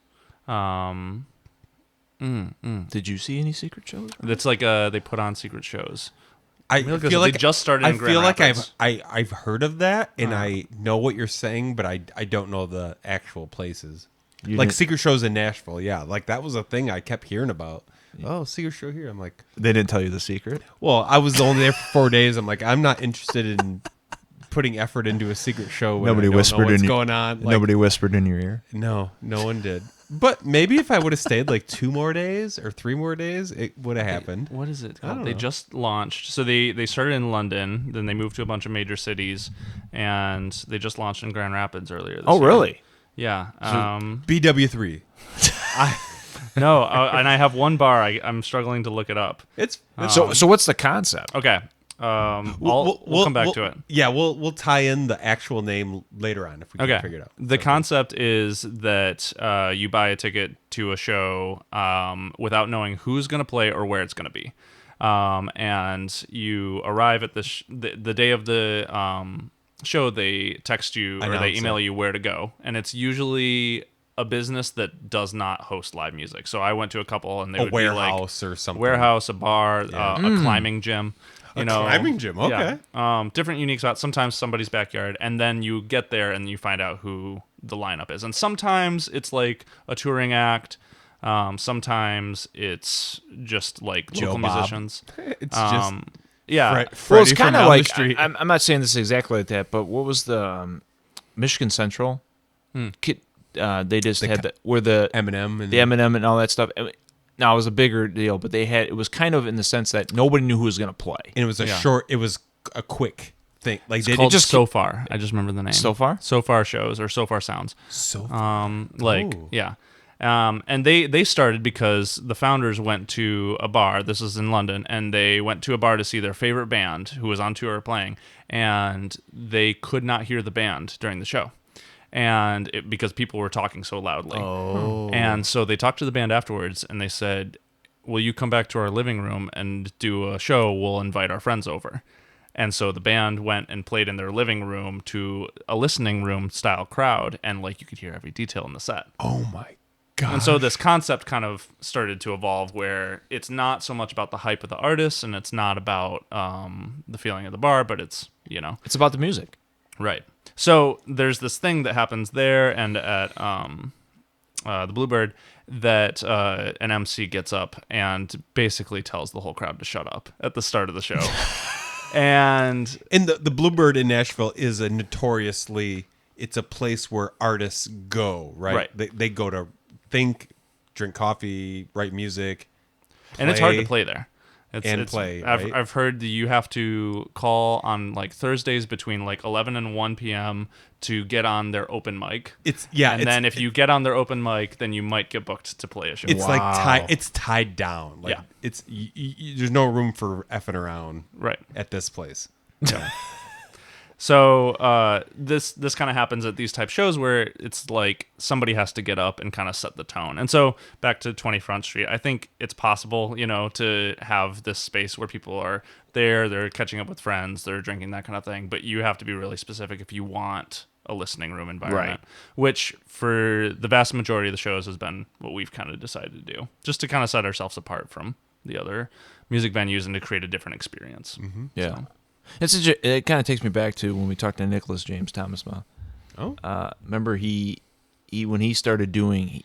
did you see any secret shows? That's like they put on secret shows. I Look, feel they like just started in I Grand feel like Rapids. I've heard of that, and I know what you're saying, but I don't know the actual places. You Like didn't- secret shows in Nashville, yeah. Like that was a thing I kept hearing about. Oh, secret show here. I'm like, They didn't tell you the secret? well, I was only there for 4 days. I'm like, I'm not interested in putting effort into a secret show. When Nobody I don't whispered know what's in going on. Like, Nobody whispered in your ear? No, no one did. But maybe if I would have stayed like 2 more days or 3 more days, it would have happened. What is it I called? don't They know. just launched. So they started in London, then they moved to a bunch of major cities, and they just launched in Grand Rapids earlier this year. really? Yeah. BW3. No, and I have one bar. I'm struggling to look it up. It's So what's the concept? Okay. We'll come back to it. Yeah, we'll tie in the actual name later on if we Okay. can figure it out. The concept is that you buy a ticket to a show without knowing who's going to play or where it's going to be. And you arrive at the day of the show, they text you or they Announce email it. you where to go. And it's usually a business that does not host live music. So I went to a couple and they A would be like warehouse or something. warehouse, a bar, a climbing gym. You know, climbing gym, okay. Yeah. Different unique spots. Sometimes somebody's backyard, and then you get there and you find out who the lineup is. And sometimes it's like a touring act. Sometimes it's just like Joe local Bob. musicians. It's just Yeah. Fre- Well, Freddie it's from kind of down the like street. I'm not saying this exactly like that, but what was the Michigan Central? They just had the Eminem and the Eminem and all that stuff. Now it was a bigger deal, but it was kind of in the sense that nobody knew who was going to play. and it was it was a quick thing. Like It's they called just So Far. I just remember the name. So Far? So Far shows or So Far Sounds. so Like, yeah. And they started because the founders went to a bar. This was in London, and they went to a bar to see their favorite band who was on tour playing, and they could not hear the band during the show, and because people were talking so loudly. Oh. And so they talked to the band afterwards, and they said, "Will you come back to our living room and do a show? We'll invite our friends over." And so the band went and played in their living room to a listening room style crowd, and like you could hear every detail in the set. Oh my god. And so this concept kind of started to evolve where it's not so much about the hype of the artists and it's not about the feeling of the bar, but it's, It's about the music. Right. So there's this thing that happens there and at the Bluebird that an MC gets up and basically tells the whole crowd to shut up at the start of the show. And the Bluebird in Nashville is a notoriously, it's a place where artists go, right? Right. They go to think, drink coffee, write music, and it's hard to play there. Play. I've, Right? I've heard that you have to call on like Thursdays between like 11 and 1 p.m. to get on their open mic. Then if you get on their open mic, then you might get booked to play a show. It's like it's tied down. Like, Yeah. it's there's no room for effing around Right. at this place. So this kind of happens at these type shows where it's like somebody has to get up and kind of set the tone. And so back to 20 Front Street, I think it's possible, to have this space where people are there, they're catching up with friends, they're drinking, that kind of thing. But you have to be really specific if you want a listening room environment, which for the vast majority of the shows has been what we've kind of decided to do, just to kind of set ourselves apart from the other music venues and to create a different experience. Mm-hmm. Yeah. It kind of takes me back to when we talked to Nicholas James Thomasma. Oh, Remember he when he started doing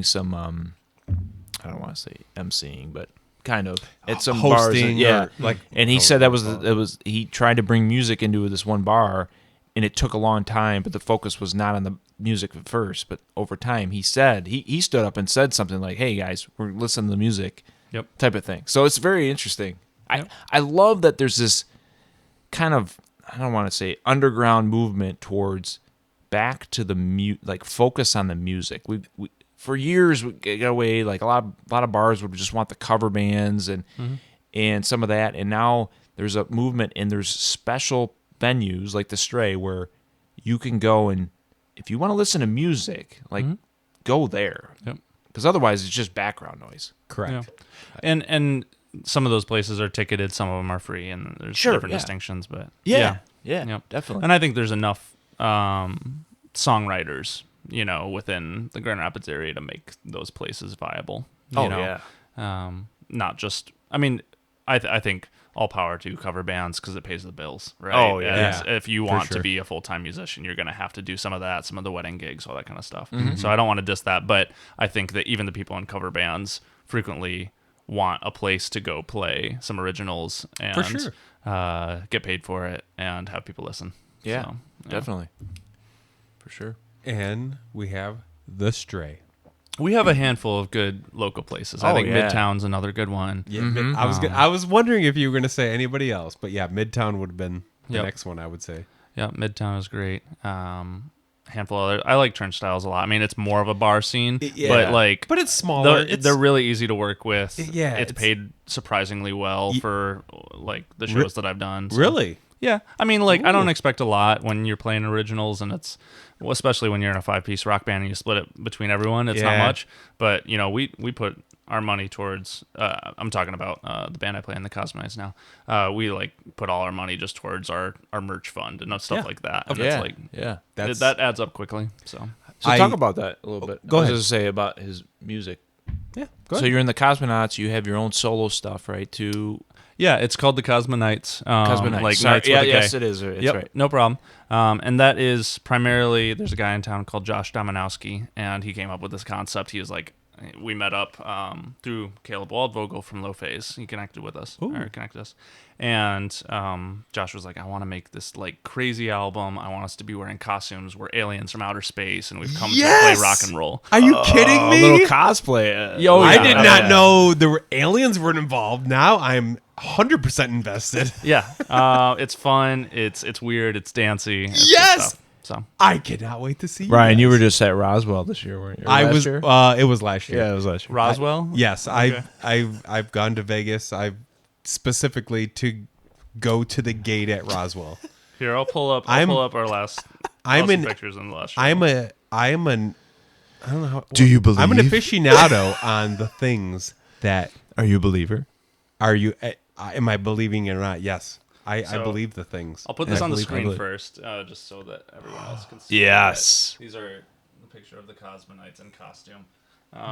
some I don't want to say emceeing, but kind of at some hosting, bars. or like, And he said that was he tried to bring music into this one bar, and it took a long time, but the focus was not on the music at first, but over time he said he stood up and said something like, "Hey guys, we're listening to the music," type of thing. So it's very interesting. Yep. I love that there's this kind of, I don't want to say underground movement towards back to the focus on the music. We for years we got away, like a lot of bars would just want the cover bands and some of that, and now there's a movement and there's special venues like the Stray where you can go, and if you want to listen to music, go there. Yep. Because otherwise it's just background noise. correct. Yeah. And some of those places are ticketed, some of them are free, and there's different distinctions. But Yeah, Yep. definitely. And I think there's enough songwriters, within the Grand Rapids area to make those places viable. Not just. I mean, I think all power to cover bands because it pays the bills, right? Oh, yeah. And if you want sure. to be a full-time musician, you're going to have to do some of that, some of the wedding gigs, all that kind of stuff. Mm-hmm. So I don't want to diss that, but I think that even the people in cover bands frequently want a place to go play some originals and For sure. get paid for it and have people listen. Yeah, So, definitely. For sure. And we have the Stray. We have a handful of good local places. I Oh, think yeah. Midtown's another good one. Yeah, Mm-hmm. I was wondering if you were going to say anybody else, but yeah, Midtown would have been the Yep. next one, I would say. Yeah, Midtown is great. Handful of other. I like Turnstiles a lot. I mean, it's more of a bar scene, but it's smaller. they're really easy to work with. Yeah, it's paid surprisingly well for like the shows that I've done. So. Really? Yeah, I mean, like I don't expect a lot when you're playing originals, and it's especially when you're in a 5-piece rock band and you split it between everyone. It's not Yeah. much, but we put our money towards. I'm talking about the band I play in, the Cosmonites now. We like put all our money just towards our merch fund and stuff like that. And it's like that adds up quickly. So talk about that a little bit. Go ahead. I was just say about his music. Yeah. So you're in the Cosmonauts. You have your own solo stuff, right? Too. yeah, it's called the Cosmonites. Cosmonauts. Like Sorry. Knights with a K. Yes, it is. It's Yep, right. no problem. And that is primarily, there's a guy in town called Josh Dominowski, and he came up with this concept. He was like, we met up through Caleb Waldvogel from Low Phase. He connected with us, or connected us. And Josh was like, I want to make this like crazy album. I want us to be wearing costumes. We're aliens from outer space, and we've come to play rock and roll. Are you kidding A me? little cosplay. Yo, I yeah. did not know there were aliens were involved. Now I'm 100% invested. Yeah, it's fun. It's weird. It's dancey. It's good Yes! stuff. So I cannot wait to see you. Ryan, you guys. were just at Roswell this year, weren't you? Or I last was. year? It was last year. Yeah, it was last year. Roswell. Yes, Okay. I've gone to Vegas. I've specifically to go to the gate at Roswell. Here, I'll pull up our last. I'm awesome an- pictures in the last. Show. I am an. I don't know how. Do you believe? I'm an aficionado on the things that Are you a believer? are you. Am I believing it or not? Yes, I So, believe the things. I'll put this I on the believe- I screen believe. first, just so that everyone else can see. Yes. that. These are the picture of the Cosmonites in costume.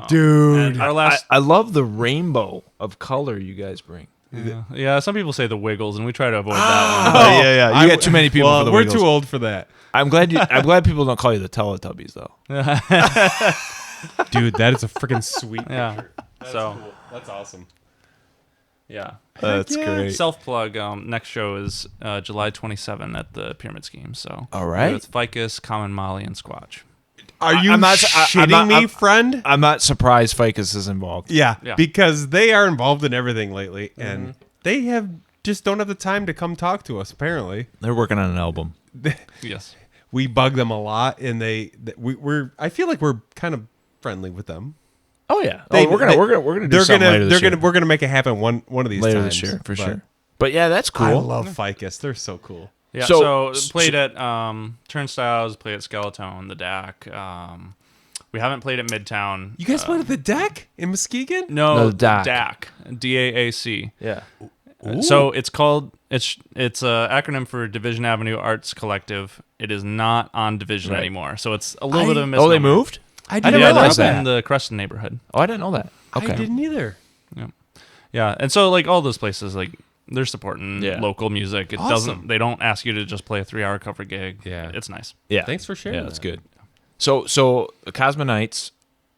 Dude, And our last. I love the rainbow of color you guys bring. Yeah, some people say the Wiggles, and we try to avoid that Oh, yeah. You got too many people Well, for the we're Wiggles. too old for that. I'm glad people don't call you the Teletubbies though. Dude, that is a freaking sweet one. Yeah. picture. That's So cool. That's awesome. yeah. That's yeah. great. Self plug. Next show is July 27 at the Pyramid Scheme. So All right. with Ficus, Common Molly, and Squatch. Are you I'm not- shitting I'm not- me, friend? I'm not surprised Ficus is involved. Yeah, Yeah. because they are involved in everything lately, and they have just don't have the time to come talk to us. Apparently, They're working on an album. Yes. we bug them a lot, and we're. I feel like we're kind of friendly with them. Oh yeah. They- we're gonna do something later this year. we're gonna make it happen one of these Later times this year for but sure. But yeah, that's cool. I love Ficus. They're so cool. Yeah. So- So, played at Turnstiles, played at Skeleton, the DAC. We haven't played at Midtown. You guys played at the deck in Muskegon? No, No, DAC. DAC. DAAC. Yeah. So it's called it's a acronym for Division Avenue Arts Collective. It is not on Division Right. anymore, so it's a little bit of a misnomer. Oh, they moved? I didn't Yeah, realize they're that. in the Creston neighborhood. Oh, I didn't know that. Okay. I didn't either. Yeah, and so like all those places, like they're supporting Yeah. local music. It Awesome. doesn't. They don't ask you to just play a 3-hour cover gig. Yeah. It's nice. Yeah. Thanks for sharing. Yeah, that's that. good. So the Cosmonites,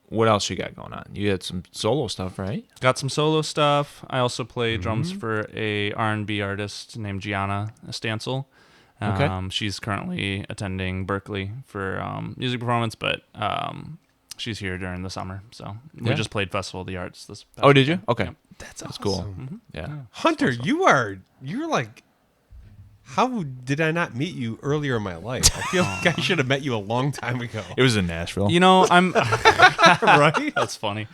what else you got going on? You had some solo stuff, right? Got some solo stuff. I also play Mm-hmm. drums for a R&B artist named Gianna Stancil. Okay. She's currently attending Berkeley for music performance, but she's here during the summer. So we Yeah. just played Festival of the Arts this past Oh, did you? weekend. Okay. Yeah. That's cool. Yeah. Hunter, you're like, how did I not meet you earlier in my life? I feel like I should have met you a long time ago. It was in Nashville. You know, I'm Right? that's funny.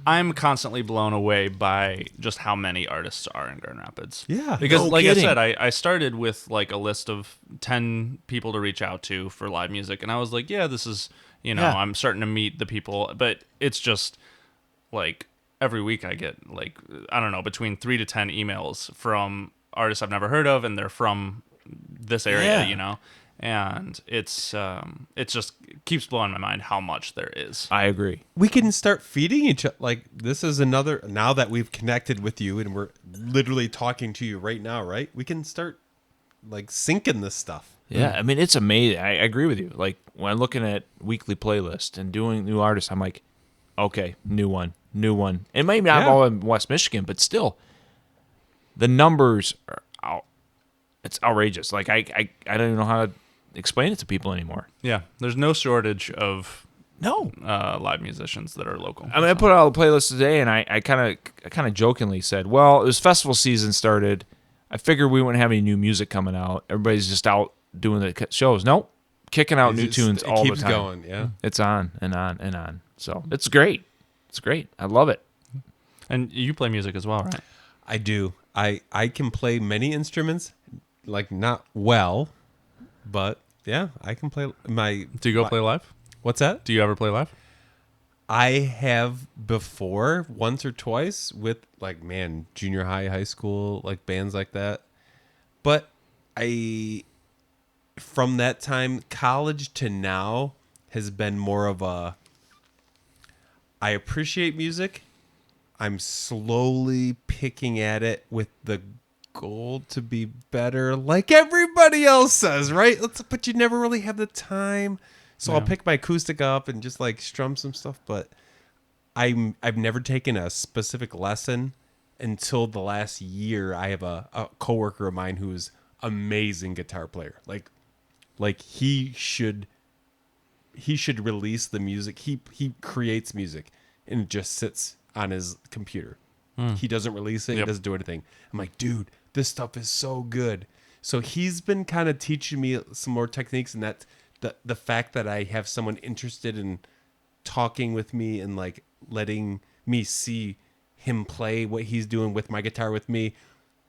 I'm constantly blown away by just how many artists are in Grand Rapids. Yeah. Because No like kidding. I said, I started with like a list of 10 people to reach out to for live music, and I was like, yeah, this is, Yeah. I'm starting to meet the people, but it's just like every week I get like, I don't know, between 3 to 10 emails from artists I've never heard of, and they're from this area, Yeah. and it's just keeps blowing my mind how much there is. I agree. We can start feeding each other. Like, this is another, now that we've connected with you and we're literally talking to you right now, right? We can start like syncing this stuff. Yeah, I mean, it's amazing. I agree with you. Like, when I'm looking at weekly playlist and doing new artists, I'm like, okay, new one. It may not Yeah. all in West Michigan, but still, the numbers are it's outrageous. Like, I don't even know how to explain it to people anymore. Yeah, there's no shortage of No. live musicians that are local. I mean, I put out a playlist today, and I kind of jokingly said, "Well, it was festival season started. I figured we wouldn't have any new music coming out. Everybody's just out doing the shows. Nope, kicking out new It's- tunes it all the keeps time. going, yeah. It's on and on and on. So it's great. It's great. I love it. And you play music as well, right? I do. I can play many instruments, like not well, but yeah, I can play my. Do you go play live? What's that? Do you ever play live? I have before once or twice with like junior high school, like bands like that. But from that time, college to now has been more of a, I appreciate music. I'm slowly picking at it with the goal to be better, like everybody else says, right? But you never really have the time. So I'll pick my acoustic up and just like strum some stuff, but I've never taken a specific lesson until the last year. I have a coworker of mine who's amazing guitar player. Like he should release the music. He creates music and it just sits on his computer. He doesn't release it. He Yep. doesn't do anything. I'm like, dude, this stuff is so good. So he's been kind of teaching me some more techniques, and that's the fact that I have someone interested in talking with me and like letting me see him play what he's doing with my guitar with me.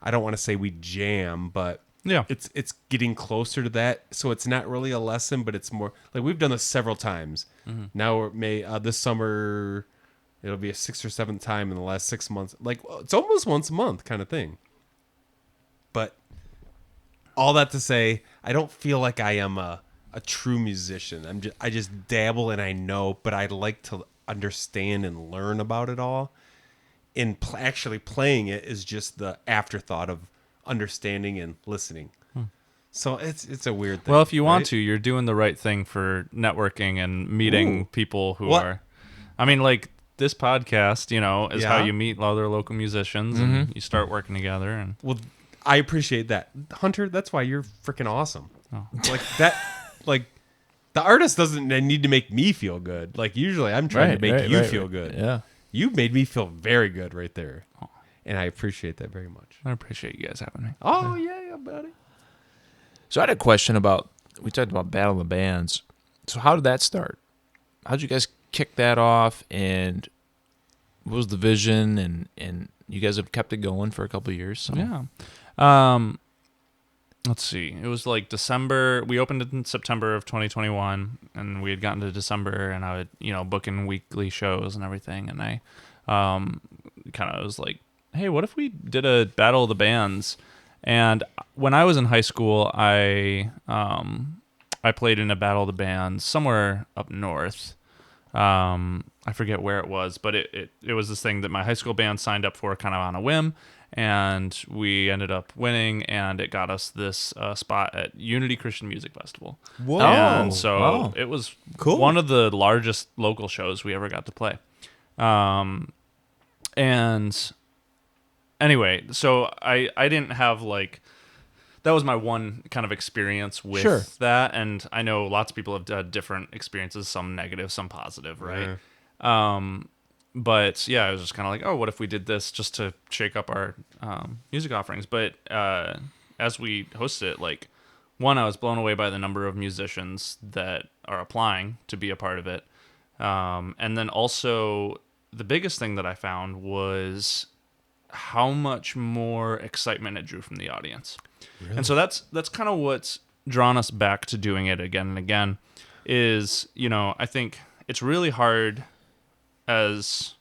I don't want to say we jam, but Yeah. it's getting closer to that. So it's not really a lesson, but it's more like we've done this several times. Now this summer it'll be a 6th or 7th time in the last 6 months. Like it's almost once a month kind of thing. But all that to say, I don't feel like I am a true musician. I just dabble and I know, but I like to understand and learn about it all. and actually playing it is just the afterthought of understanding and listening. So it's a weird thing. Well, if you want right? to, you're doing the right thing for networking and meeting people who What? are. I mean, like this podcast, is how Yeah. you meet other local musicians and you start working together. And Well, I appreciate that, Hunter. That's why you're freaking awesome. Oh. Like that, like the artist doesn't need to make me feel good. Like usually, I'm trying to make you feel good. Yeah. You made me feel very good right there, and I appreciate that very much. I appreciate you guys having me. Oh yeah, buddy. So I had a question about, we talked about Battle of the Bands. So how did that start? How did you guys kick that off, and what was the vision? And you guys have kept it going for a couple of years. So. Yeah. Let's see. It was like December. We opened it in September of 2021, and we had gotten to December, and I would, booking weekly shows and everything. And I kind of was like, hey, what if we did a Battle of the Bands? And when I was in high school, I played in a Battle of the Bands somewhere up north. I forget where it was, but it was this thing that my high school band signed up for kind of on a whim, and we ended up winning, and it got us this spot at Unity Christian Music Festival. Whoa. And so wow. it was Cool. one of the largest local shows we ever got to play. And anyway, so I didn't have that was my one kind of experience with Sure. that, and I know lots of people have had different experiences, some negative, some positive, right? But yeah, I was just kind of like, oh, what if we did this just to shake up our music offerings? But as we hosted it, one, I was blown away by the number of musicians that are applying to be a part of it, and then also the biggest thing that I found was how much more excitement it drew from the audience. Really? And so that's kind of what's drawn us back to doing it again and again is, I think it's really hard as,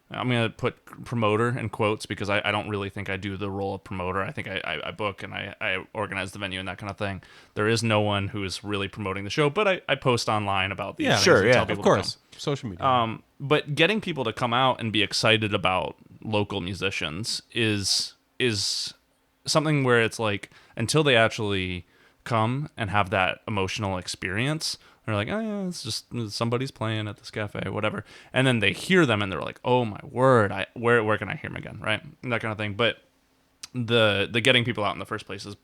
I'm going to put promoter in quotes because I don't really think I do the role of promoter. I think I book and I organize the venue and that kind of thing. There is no one who is really promoting the show, but I post online about these things sure, and yeah, tell of people Of to come. course, social media. But getting people to come out and be excited about local musicians is something where it's like until they actually come and have that emotional experience, they're like, oh yeah, it's just somebody's playing at this cafe, whatever. And then they hear them and they're like, oh my word, where can I hear them again, right? And that kind of thing. But the getting people out in the first place is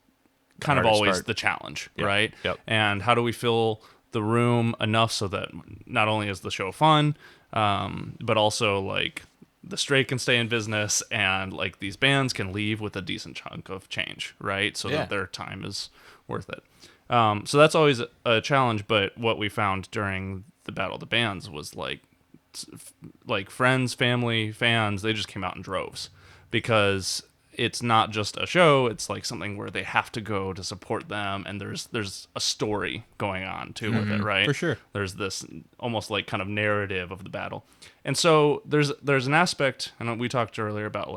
kind of Hardest always part. the challenge, Yep, right? yep. And how do we fill the room enough so that not only is the show fun, but also the Stray can stay in business and these bands can leave with a decent chunk of change, right? So Yeah. that their time is worth it. So that's always a challenge. But what we found during the Battle of the Bands was friends, family, fans, they just came out in droves because it's not just a show. It's something where they have to go to support them. And there's a story going on too with it, right? For sure. There's this almost kind of narrative of the battle. And so there's an aspect, and we talked earlier about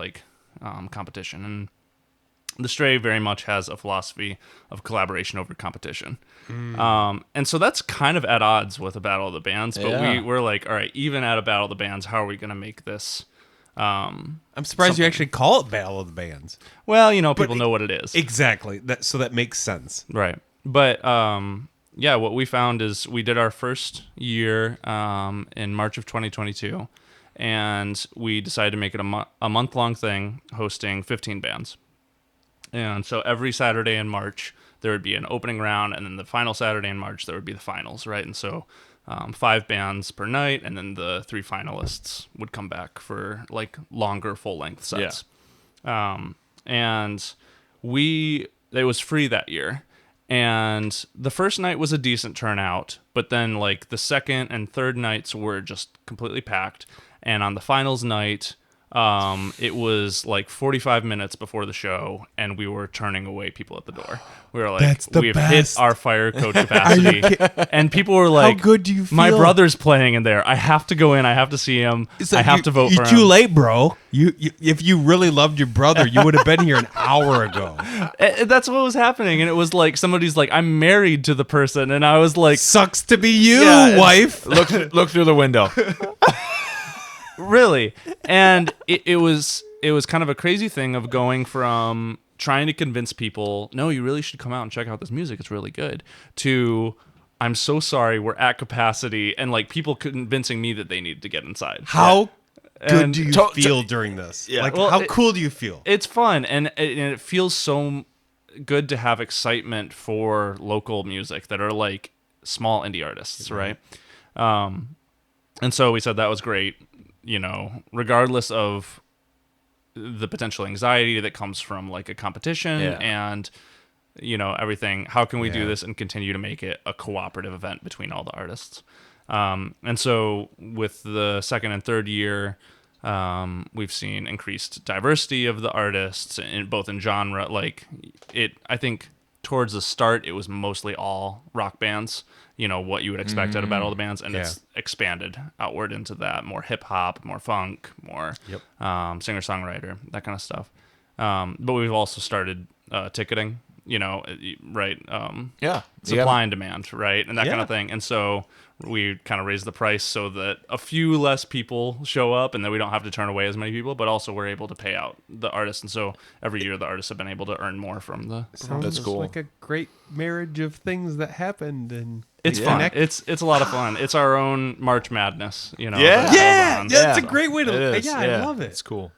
competition, and the Stray very much has a philosophy of collaboration over competition. And so that's kind of at odds with a Battle of the Bands, but Yeah. we're like, all right, even at a Battle of the Bands, how are we going to make this? I'm surprised you actually call it Battle of the Bands. Well, people know what it is. Exactly. That makes sense. Right. But yeah, what we found is we did our first year in March of 2022, and we decided to make it a month-long thing, hosting 15 bands. And so every Saturday in March, there would be an opening round, and then the final Saturday in March, there would be the finals, right? And so 5 bands per night, and then the 3 finalists would come back for longer full-length sets. And it was free that year. And the first night was a decent turnout, but then the second and third nights were just completely packed. And on the finals night, it was 45 minutes before the show, and we were turning away people at the door. We were like, That's the we've best. hit our fire code capacity. And people were like, How good do you feel? my brother's playing in there. I have to go in. I have to see him. I have to vote for You're him. too late, bro. You if you really loved your brother, you would have been here an hour ago. That's what was happening. And it was somebody's I'm married to the person. And I was like, Sucks to be you, Yeah, wife. Look through the window. Really. And it was kind of a crazy thing of going from trying to convince people, no, you really should come out and check out this music, it's really good, to I'm so sorry, we're at capacity, and like people convincing me that they need to get inside. How good And do you to- feel during this? Yeah. Like, Well, how cool do you feel? It's fun, and it feels so good to have excitement for local music that are like small indie artists, right? And so we said that was great, regardless of the potential anxiety that comes from like a competition Yeah. and everything. How can we do Yeah. this and continue to make it a cooperative event between all the artists? And so with the second and third year, we've seen increased diversity of the artists in both in genre. Like I think towards the start, it was mostly all rock bands, what you would expect out of Battle of the Bands. And it's expanded outward into that, more hip hop, more funk, more singer-songwriter, that kind of stuff. But we've also started ticketing, right? Yeah. Supply and demand, right? And that kind Yeah. of thing. And so we kind of raised the price so that a few less people show up and that we don't have to turn away as many people, but also we're able to pay out the artists. And so every year the artists have been able to earn more from the Sounds That's cool. like a great marriage of things that happened, and It's we fun. connect- It's a lot of fun. It's our own March Madness, Yeah. that goes Yeah, on. that's a Yeah. great way to. It is, Yeah, I love it. It's cool.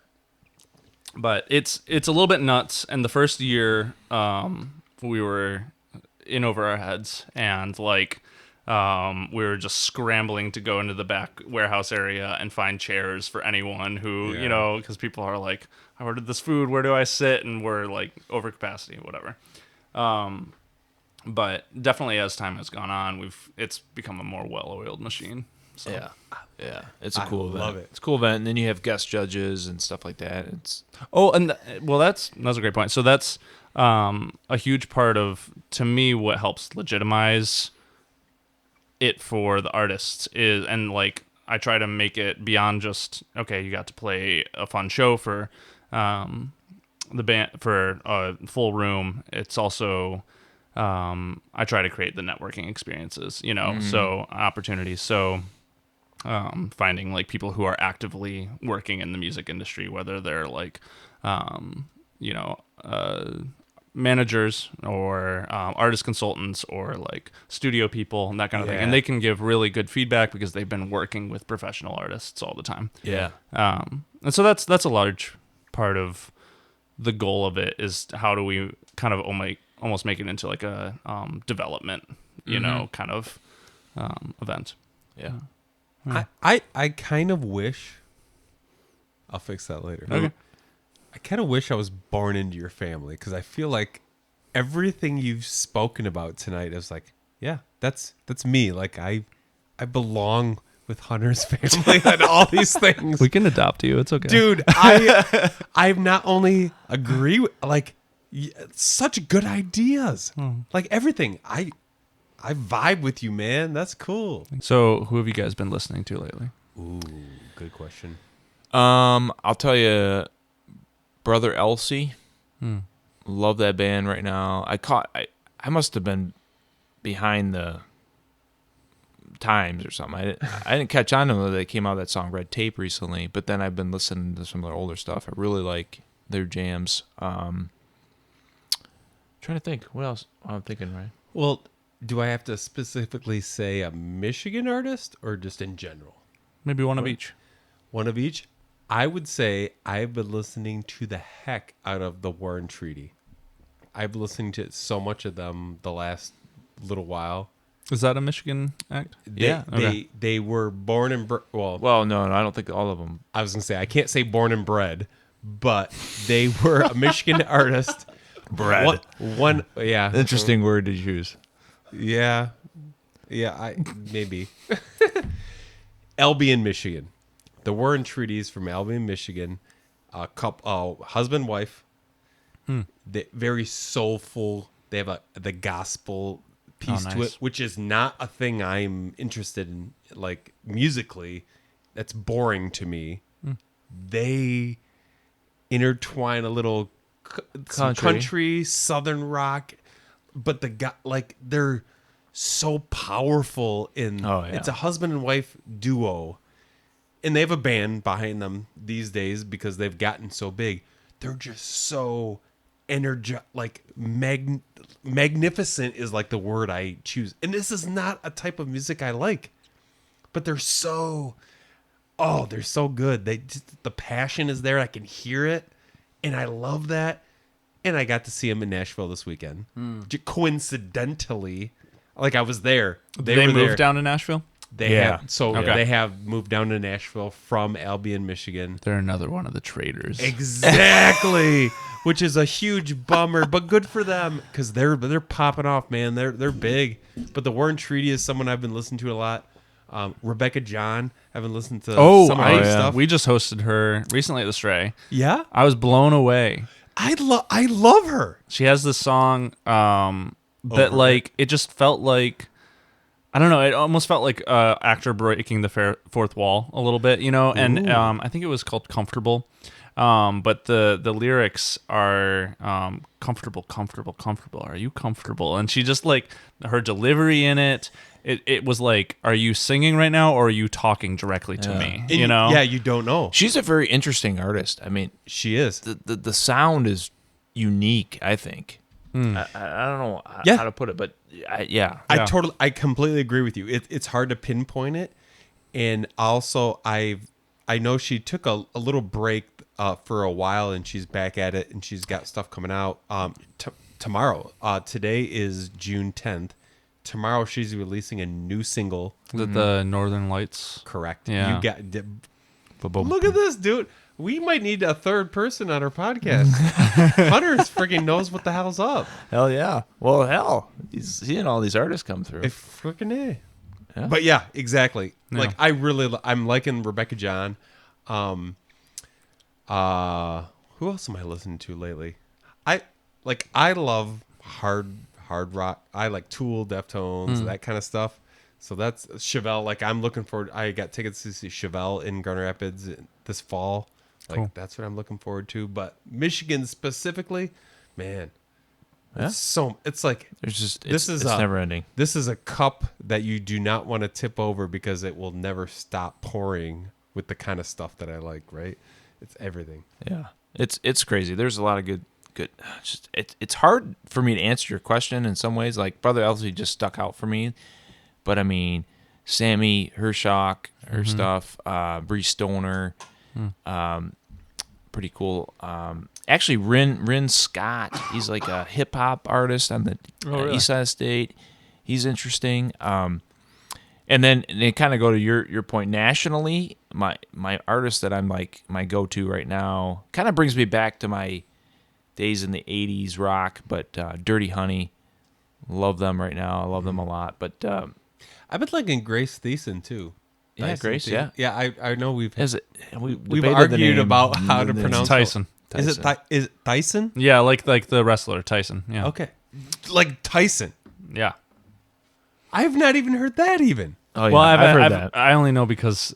But it's a little bit nuts. And the first year, we were in over our heads, and like we were just scrambling to go into the back warehouse area and find chairs for anyone who because people are like, I ordered this food, where do I sit? And we're like over capacity, whatever. But definitely as time has gone on, it's become a more well-oiled machine. So. Yeah. It's a cool event. love it. It's a cool event. And then you have guest judges and stuff like that. It's Oh, and that's a great point. So that's a huge part of, to me, what helps legitimize it for the artists is, and like I try to make it beyond just, okay, you got to play a fun show for the band for a full room. It's also I try to create the networking experiences, so opportunities. So finding like people who are actively working in the music industry, whether they're like, managers or artist consultants or like studio people and that kind of thing. Yeah. And they can give really good feedback because they've been working with professional artists all the time. yeah. And so that's a large part of the goal of it, is how do we kind of almost make it into like a development, kind of event. Yeah. I kind of wish. I'll fix that later. Okay. I kind of wish I was born into your family, because I feel like everything you've spoken about tonight is like, yeah, that's me. Like I belong with Hunter's family and all these things. We can adopt you. It's okay. Dude, I've not only agree with, like, such good ideas. Like everything. I vibe with you, man. That's cool. So who have you guys been listening to lately? Ooh, good question. I'll tell you, Brother Elsie. Love that band right now. I must have been behind the times or something. I didn't catch on to them. They came out with that song Red Tape recently, but then I've been listening to some of their older stuff. I really like their jams. Trying to think what else I'm thinking, right? Well, do I have to specifically say a Michigan artist or just in general? Maybe one of each. One of each? I would say I've been listening to the heck out of the Warren Treaty. I've been listening to so much of them the last little while. Is that a Michigan act? They were born and Well, no, I don't think all of them. I was gonna say I can't say born and bred, but they were a Michigan artist. Bred. One yeah. Interesting word to use. Yeah. Maybe. Albion, Michigan. The Warren Treaties from Albion, Michigan. A couple, husband, wife. They very soulful. They have the gospel piece to nice. it, which is not a thing I'm interested in, like musically. That's boring to me. They intertwine a little some country, southern rock, but they're so powerful in. Oh, yeah. It's a husband and wife duo, and they have a band behind them these days because they've gotten so big. They're just so magnificent is like the word I choose. And this is not a type of music I like, but they're so good. They just, the passion is there. I can hear it, and I love that. And I got to see them in Nashville this weekend. Coincidentally, like I was there. They were moved there. down to Nashville. They Yeah. have they have moved down to Nashville from Albion, Michigan. They're another one of the traders. Exactly, which is a huge bummer, but good for them because they're popping off, man. They're big. But the Warren Treaty is someone I've been listening to a lot. Rebecca John, I've been listening to some of her stuff. We just hosted her recently at the Stray. Yeah, I was blown away. I love her. She has this song that like it just felt like, I don't know, it almost felt like actor breaking the fourth wall a little bit, you know. And I think it was called Comfortable. But the lyrics are comfortable. Are you comfortable? And she just like her delivery in it. It was like, are you singing right now or are you talking directly to me? And You know? yeah, you don't know. She's a very interesting artist. I mean, She is. the sound is unique, I think. I don't know how to put it, but I completely agree with you. It's hard to pinpoint it, and also I know she took a little break for a while, and she's back at it, and she's got stuff coming out tomorrow. Today is June 10th. Tomorrow she's releasing a new single. The Northern Lights. Correct. Yeah. You got. Look at this, dude. We might need a third person on our podcast. Hunter's freaking knows what the hell's up. hell yeah. Well, hell, he's seeing all these artists come through. It freaking is. Yeah. But yeah, exactly. Yeah. Like I'm liking Rebecca John. Who else am I listening to lately? I love hard rock. I like Tool, Deftones, that kind of stuff. So that's Chevelle. Like I'm looking forward. I got tickets to see Chevelle in Garner Rapids this fall. Like Cool. that's what I'm looking forward to. But Michigan specifically, man, it's like There's just This it's is never ending. this is a cup that you do not want to tip over because it will never stop pouring with the kind of stuff that I like, right? It's everything. Yeah, it's crazy. There's a lot of good. It's hard for me to answer your question in some ways. Like Brother Elsie just stuck out for me, but I mean, Sammy Hershock, her stuff, Bree Stoner, pretty cool. Actually, Rin Scott, he's like a hip hop artist on the east side of the state. He's interesting. And then they kind of go to your point nationally. My artist that I'm like my go-to right now kind of brings me back to my days in the 80s rock, but Dirty Honey, love them right now. I love them a lot. But I've been liking Grace Thiessen too. yeah, Dyson Grace, too. yeah. Yeah, I know we've we've debated argued the name. about how to pronounce Tyson. Is it is it Tyson? Yeah, like the wrestler Tyson. Yeah. Okay, like Tyson. Yeah. I've not even heard that even. Oh yeah, Well, I've heard that. I only know because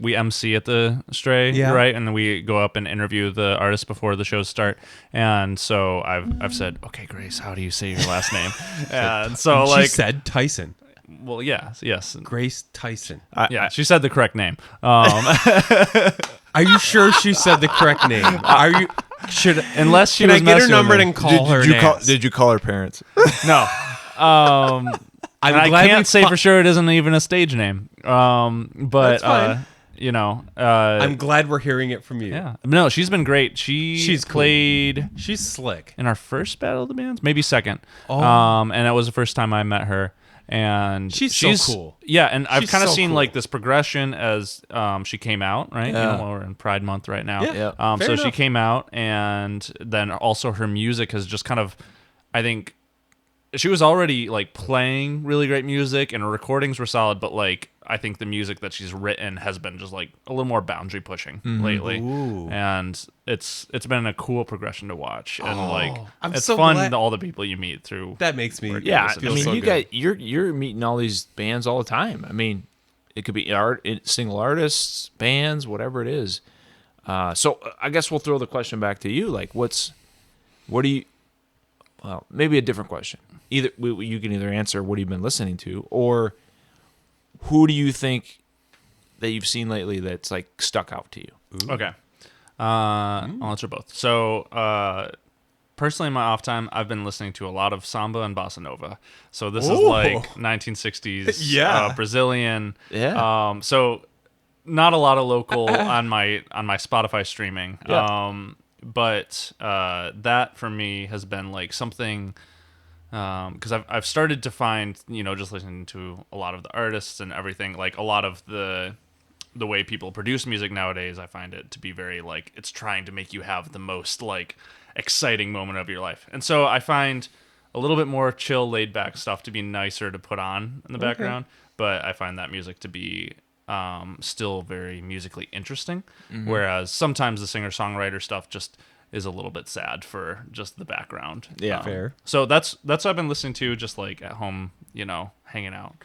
we MC at the Stray, Yeah. right? And then we go up and interview the artists before the shows start. And so I've said, okay, Grace, how do you say your last name? And so She like, said Tyson. well, yes, Grace Tyson. yeah, she said the correct name. Are you sure she said the correct name? Are you? Unless she Can I was get her messing number with and me. call her? Did you call her parents? No. I'm And I glad we can't say fi- for sure it isn't even a stage name. But That's fine. I'm glad we're hearing it from you. yeah. No, she's been great. She's cool. played She's slick. in our first Battle of the Bands, maybe second. Oh. And that was the first time I met her. And She's so cool. Yeah, and I've She's kind of so seen cool. like this progression as she came out, right? Yeah. You know, we're in Pride Month right now. Yeah. Fair So she enough. came out, and then also her music has just kind of, I think, she was already like playing really great music, and her recordings were solid, but like I think the music that she's written has been just like a little more boundary pushing lately, Ooh. and it's been a cool progression to watch, and like I'm it's so fun glad- all the people you meet through. That makes me. Yeah, I feel mean, so you good. you're meeting all these bands all the time. I mean, it could be single artists, bands, whatever it is. So I guess we'll throw the question back to you. Like, what do you? Well, maybe a different question. Either you can either answer what you've been listening to, or who do you think that you've seen lately that's like stuck out to you? Okay. I'll answer both. So, personally, in my off time, I've been listening to a lot of samba and bossa nova. So this is Ooh. like 1960s Yeah. Brazilian. Yeah. So not a lot of local on my Spotify streaming. Yeah. But that for me has been like something. Because I've started to find, just listening to a lot of the artists and everything, like a lot of the way people produce music nowadays, I find it to be very like it's trying to make you have the most like exciting moment of your life. And so I find a little bit more chill, laid back stuff to be nicer to put on in the background, but I find that music to be still very musically interesting. Whereas sometimes the singer-songwriter stuff just is a little bit sad for just the background. Yeah. Fair. So that's what I've been listening to just like at home, hanging out.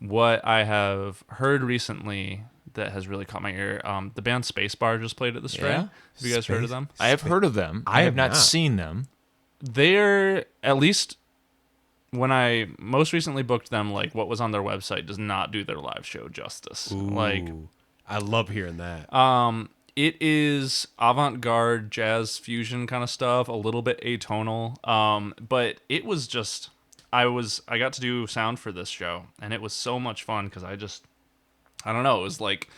What I have heard recently that has really caught my ear, the band Spacebar just played at the Stray. Yeah? Have you guys heard of them? I have heard of them. I have not not. seen them. They're, at least when I most recently booked them, like what was on their website does not do their live show justice. Like, Ooh, I love hearing that. it is avant-garde jazz fusion kind of stuff, a little bit atonal. But it was just, I got to do sound for this show, and it was so much fun because I don't know, it was like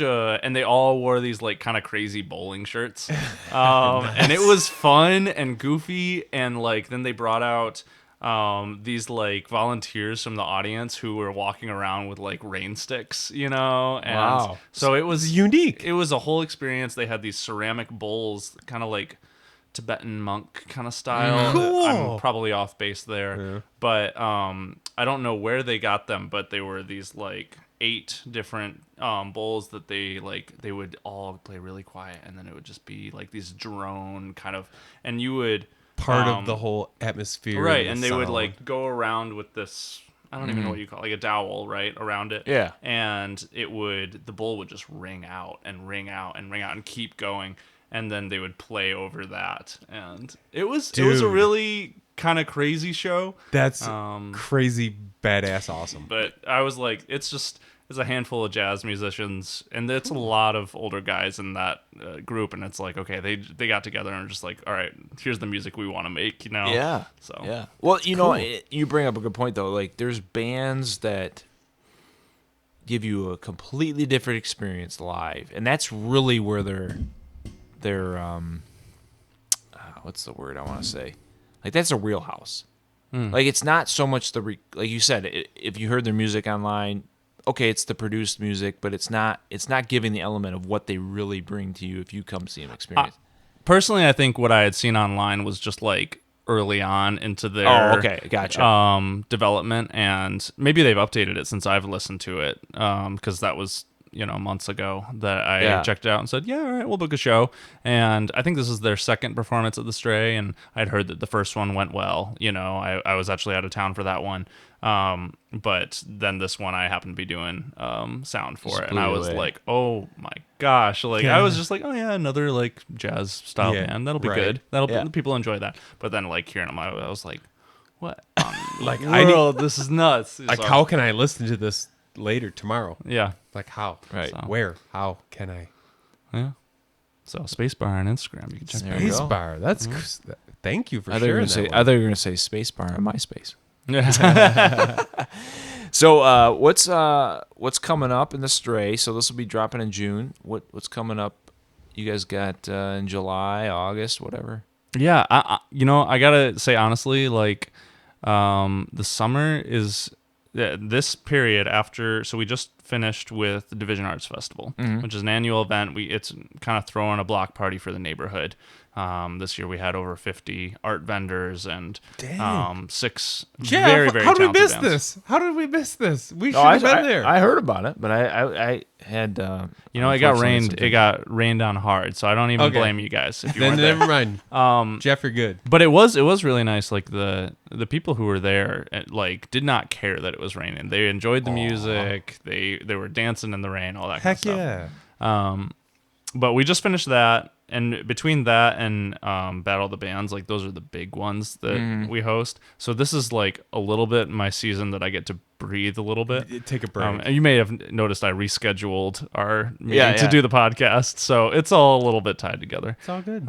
and they all wore these like kind of crazy bowling shirts. And it was fun and goofy, and like then they brought out these like volunteers from the audience who were walking around with like rain sticks, and Wow. so it was unique. It was a whole experience. They had these ceramic bowls, kind of like Tibetan monk kind of style. Cool. I'm probably off base there, but I don't know where they got them, but they were these like 8 different bowls that they would all play really quiet, and then it would just be like these drone kind of, and you would Part of the whole atmosphere. right, the and they would sound. like go around with this, I don't even know what you call it, like a dowel, right, around it. Yeah. And the bowl would just ring out and ring out and ring out and keep going, and then they would play over that, and it was a Dude. really kind of crazy show. That's crazy, badass, awesome. But I was like, it's a handful of jazz musicians, and it's a lot of older guys in that group, and it's like, okay, they got together and were just like, all right, here's the music we want to make, Yeah. So Yeah. Well, you bring up a good point though. Like, there's bands that give you a completely different experience live, and that's really where they're what's the word I want to say? Like, that's a wheelhouse. Like, it's not so much like you said, if you heard their music online, okay, it's the produced music, but it's not giving the element of what they really bring to you if you come see them experience. Personally, I think what I had seen online was just like early on into their Gotcha. development, and maybe they've updated it since I've listened to it, because that was months ago that I checked it out and said, yeah, all right, we'll book a show. And I think this is their second performance at the Stray, and I'd heard that the first one went well. I was actually out of town for that one, but then this one I happened to be doing sound for it, and I was like, oh my gosh, like I was just like, oh yeah, another like jazz style band, that'll be good, people enjoy that. But then like hearing them, I was like, what Like, world, this is nuts. Like, So, how can I listen to this later tomorrow? yeah, Like, how? Right. So- Where? How can I? yeah. So Spacebar on Instagram, you can check There that you out. go. Space bar. That's thank you for I thought you were sharing gonna that. say one. Spacebar on MySpace. Yeah. So what's coming up in the Stray? So this will be dropping in June. What's coming up? You guys got in July, August, whatever. Yeah, I gotta say honestly, like, the summer is this period after. So we just finished with the Division Arts Festival, which is an annual event. It's kind of throwing a block party for the neighborhood. This year we had over 50 art vendors and 6 Jeff, very, very how did we talented miss bands. this? How did we miss this? We should No, have been there. I heard about it, but I had. It got rained. It got rained on hard, so I don't even Okay. blame you guys if you then weren't there. never mind. Jeff, you're good. But it was really nice. Like the people who were there, like, did not care that it was raining. They enjoyed the music. They were dancing in the rain, all that Heck kind of stuff. yeah. But we just finished that, and between that and Battle of the Bands, like those are the big ones that we host. So this is like a little bit my season that I get to breathe a little bit. Take a break. And you may have noticed I rescheduled our meeting Yeah, to yeah. do the podcast, so it's all a little bit tied together. It's all good.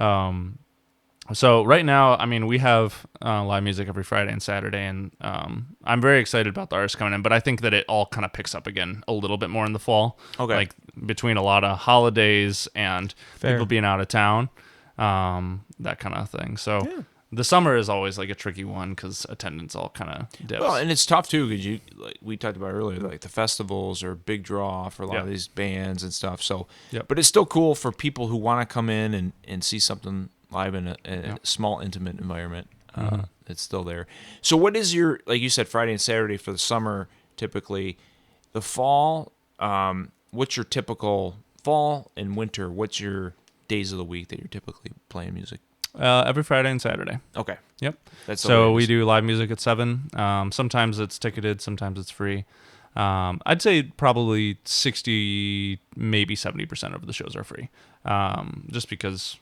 So right now, I mean, we have live music every Friday and Saturday, and I'm very excited about the artists coming in. But I think that it all kind of picks up again a little bit more in the fall. Okay. Like between a lot of holidays and Fair. people being out of town, that kind of thing. So the summer is always like a tricky one because attendance all kind of dips. Well, and it's tough too because you, like we talked about earlier, like the festivals are a big draw for a lot of Yeah. these bands and stuff. So, Yep. but it's still cool for people who want to come in and see something live in a small, intimate environment. It's still there. So, what is your, like you said, Friday and Saturday for the summer? Typically, the fall. What's your typical fall and winter? What's your days of the week that you're typically playing music? Every Friday and Saturday. Okay, Yep. that's the So way it we is. do live music at 7. Sometimes it's ticketed, sometimes it's free. I'd say probably 60, maybe 70% of the shows are free. Just because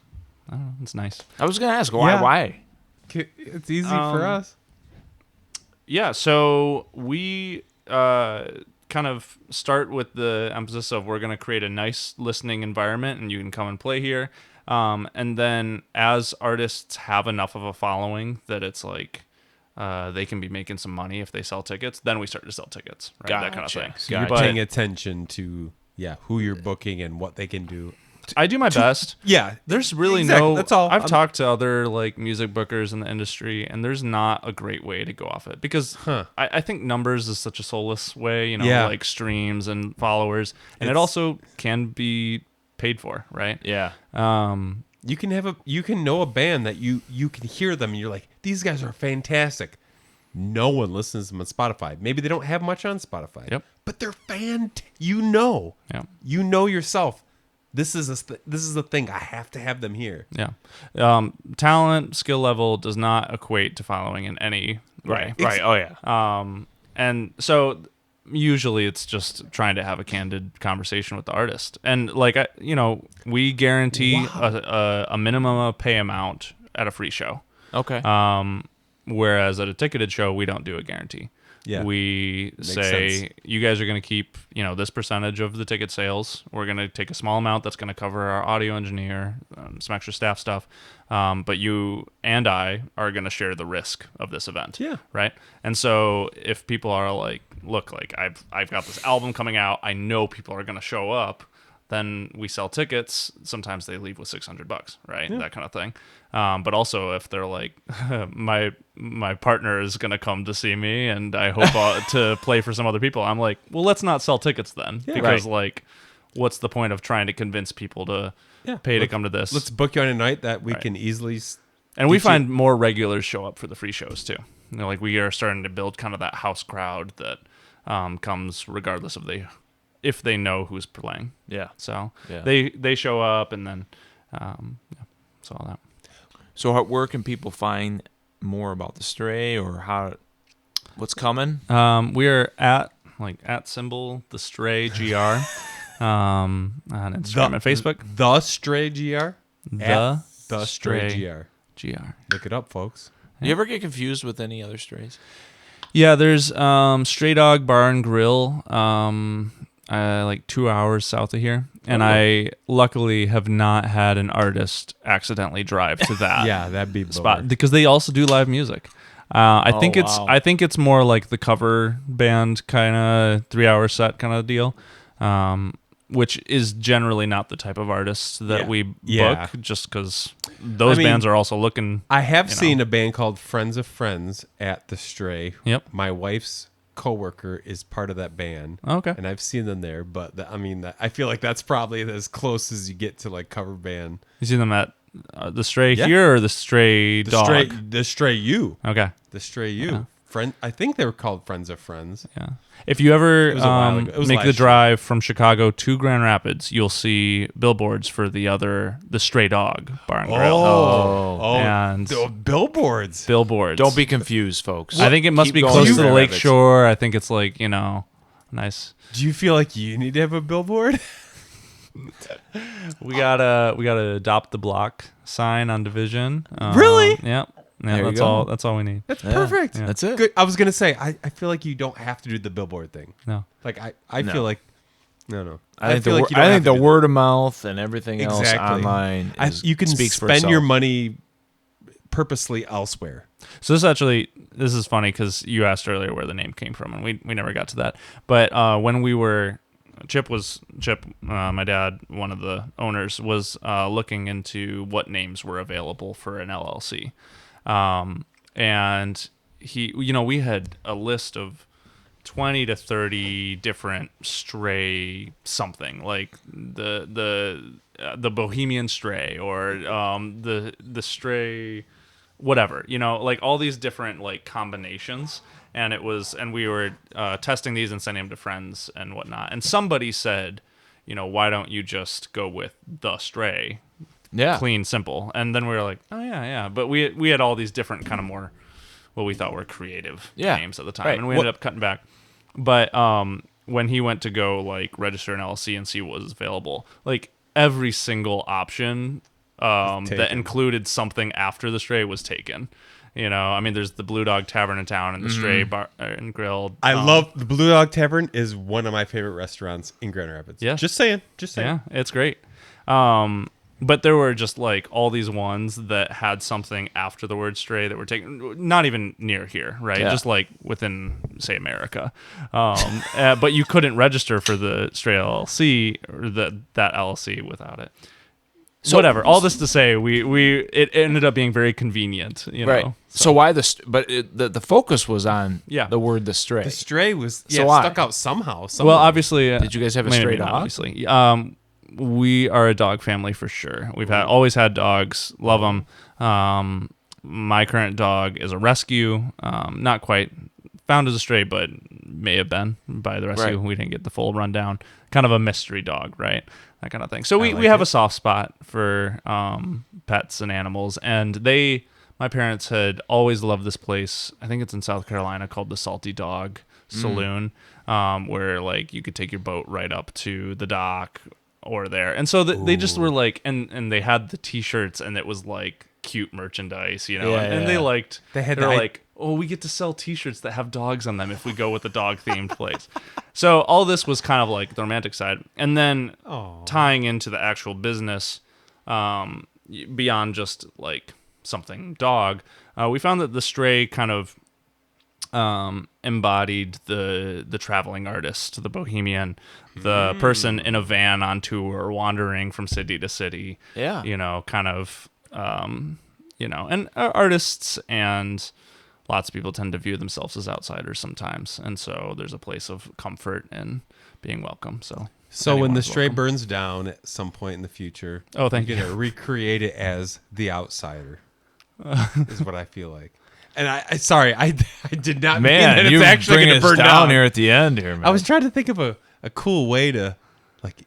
I don't know, it's nice. I was gonna ask why. Yeah. Why? It's easy for us. Yeah, so we kind of start with the emphasis of we're going to create a nice listening environment and you can come and play here. And then as artists have enough of a following that it's like they can be making some money if they sell tickets, then we start to sell tickets, right? That kind of Gotcha. thing. So you're But paying attention to who you're booking and what they can do. I do my best. Yeah, There's really exactly, no. that's all. I've talked to other like music bookers in the industry, and there's not a great way to go off it because I think numbers is such a soulless way, Yeah. like streams and followers, and it It's- also can be paid for, right? Yeah. You can know a band that you can hear them and you're like, these guys are fantastic. No one listens to them on Spotify. Maybe they don't have much on Spotify. Yep. But they're you know. Yeah. You know yourself. This is the thing. I have to have them here. Yeah. Talent, skill level does not equate to following in any way. Right. Oh yeah. And so usually it's just trying to have a candid conversation with the artist. And like, we guarantee a minimum pay amount at a free show. Okay. Whereas at a ticketed show, we don't do a guarantee. Yeah. We say, sense. you guys are going to keep, this percentage of the ticket sales. We're going to take a small amount that's going to cover our audio engineer, some extra staff stuff. But you and I are going to share the risk of this event. Yeah. Right. And so if people are like, look, like I've got this album coming out, I know people are going to show up. Then we sell tickets. Sometimes they leave with $600, right? That kind of thing. But also, if they're like, my partner is gonna come to see me, and I hope to play for some other people, I'm like, well, let's not sell tickets then, because like, what's the point of trying to convince people to pay to come to this? Let's book you on a night that we Right. can easily. And we Did you- find more regulars show up for the free shows too. Like we are starting to build kind of that house crowd that comes regardless of if they know who's playing. yeah. So Yeah. they show up, and then so all that. So where can people find more about the Stray or what's coming? We are at symbol the Stray GR on Instagram and Facebook. The Stray GR. The Stray Stray GR. GR. Look it up, folks. You ever get confused with any other strays? Yeah, there's Stray Dog Bar and Grill, like 2 hours south of here, and I luckily have not had an artist accidentally drive to that Yeah, that'd be spot lower. because they also do live music. I think wow. I think it's more like the cover band kind of 3 hour set kind of deal, which is generally not the type of artists that we book, Yeah. just because those I mean, bands are also looking. I have you know. seen a band called Friends of Friends at the Stray. Yep. My wife's coworker is part of that band. Okay. And I've seen them there, but I feel like that's probably as close as you get to like cover band. You see them at the Stray Yeah. here or the Stray The Dog? Stray U. Okay. The Stray U. Friend, I think they were called Friends of Friends. Yeah. If you ever was a while ago. It was make last the year. drive from Chicago to Grand Rapids, you'll see billboards for the Stray Dog Bar and Grill. Oh, And the billboards. billboards. Don't be confused, folks. I think it must Keep be going close to through the the lake rabbits. shore. I think it's like, nice. Do you feel like you need to have a billboard? We gotta adopt the block sign on Division. Really? Yep. Yeah, There you that's go. all. That's all we need. That's Yeah. perfect. Yeah. That's it. Good. I was gonna say I feel like you don't have to do the billboard thing. No. Like I No. feel like no. I think feel the, like you don't I have think to the do word of mouth and everything else Exactly. online that. You can speaks for spend your itself. money purposely elsewhere. So this is funny because you asked earlier where the name came from, and we never got to that. But when we were Chip, my dad, one of the owners, was looking into what names were available for an LLC, and we had a list of 20 to 30 different stray something, like the Bohemian Stray or the stray whatever, like all these different like combinations. And we were testing these and sending them to friends and whatnot. And somebody said, why don't you just go with the Stray? Yeah. Clean, simple. And then we were like, oh yeah. But we had all these different kind of more what we thought were creative names at the time. Right. And we ended up cutting back. But when he went to go like register an LLC and see what was available, like every single option that taken. included something after the Stray was taken. There's the Blue Dog Tavern in town and the Stray Bar and Grill. I love the Blue Dog Tavern is one of my favorite restaurants in Grand Rapids. Yeah. Just saying. Yeah, it's great. But there were just like all these ones that had something after the word Stray that were taken, not even near here, right? Yeah. Just like within, say, America. But you couldn't register for the Stray LLC or that LLC without it. So whatever. All this to say, it ended up being very convenient, Right. So why the focus was on Yeah. the word the stray. The Stray was So why? stuck out somehow. Well, somewhere. obviously, Did you guys have a maybe stray not, dog? Obviously, we are a dog family for sure. We've always had dogs, love them. My current dog is a rescue, not quite found as a stray, but may have been by the rescue. Right. We didn't get the full rundown. Kind of a mystery dog, right? That kind of thing. So we like have it. a soft spot for pets and animals, and my parents had always loved this place. I think it's in South Carolina called the Salty Dog Saloon, where like you could take your boat right up to the dock or there. And so they just were like, and they had the T-shirts, and it was like cute merchandise, Yeah, and they yeah. liked. They had were the- like, oh, we get to sell T-shirts that have dogs on them if we go with the dog themed place. So all this was kind of like the romantic side, and then tying into the actual business, beyond just like something dog, we found that the Stray kind of embodied the traveling artist, the bohemian, the person in a van on tour, wandering from city to city. Yeah. Kind of, and artists and lots of people tend to view themselves as outsiders sometimes, and so there's a place of comfort in being welcome. So when the anyone's Stray welcome. burns down at some point in the future, Oh, thank you're you. gonna recreate it as the outsider. Is what I feel like. And I did not mean that Man, it's you actually bring going to us burn down down here at the end here, man. I was trying to think of a cool way to, like,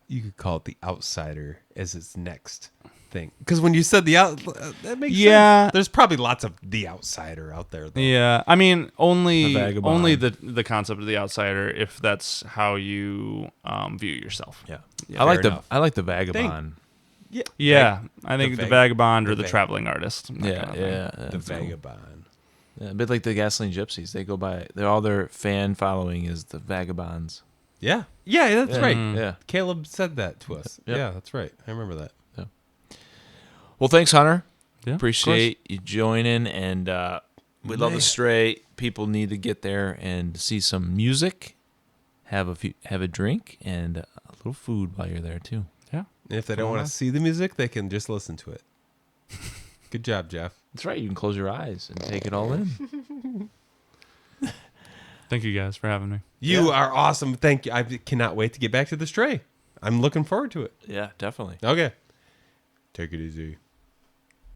you could call it the outsider as its next thing. Because when you said that makes Yeah. sense. There's probably lots of the outsider out there, though. Yeah, I mean, only The vagabond. only the concept of the outsider, if that's how you view yourself. Yeah. Yeah, I like fair the enough. I like the vagabond. Yeah, I think the vag- vagabond or the the vag- traveling artist. that Yeah, kind of thing. yeah. The that's cool. vagabond. Yeah, a bit like the Gasoline Gypsies. They go by all their fan following is the vagabonds. Yeah. Yeah, that's right. Yeah. Caleb said that to us. Yep. Yeah, that's right. I remember that. Well, thanks, Hunter. Yeah, of Appreciate you joining, and we love the Man. Stray. People need to get there and see some music, have a drink, and a little food while you're there too. Yeah. And if they don't want to see the music, they can just listen to it. Good job, Jeff. That's right. You can close your eyes and take it all in. Thank you guys for having me. You are awesome. Thank you. I cannot wait to get back to the Stray. I'm looking forward to it. Yeah, definitely. Okay. Take it easy.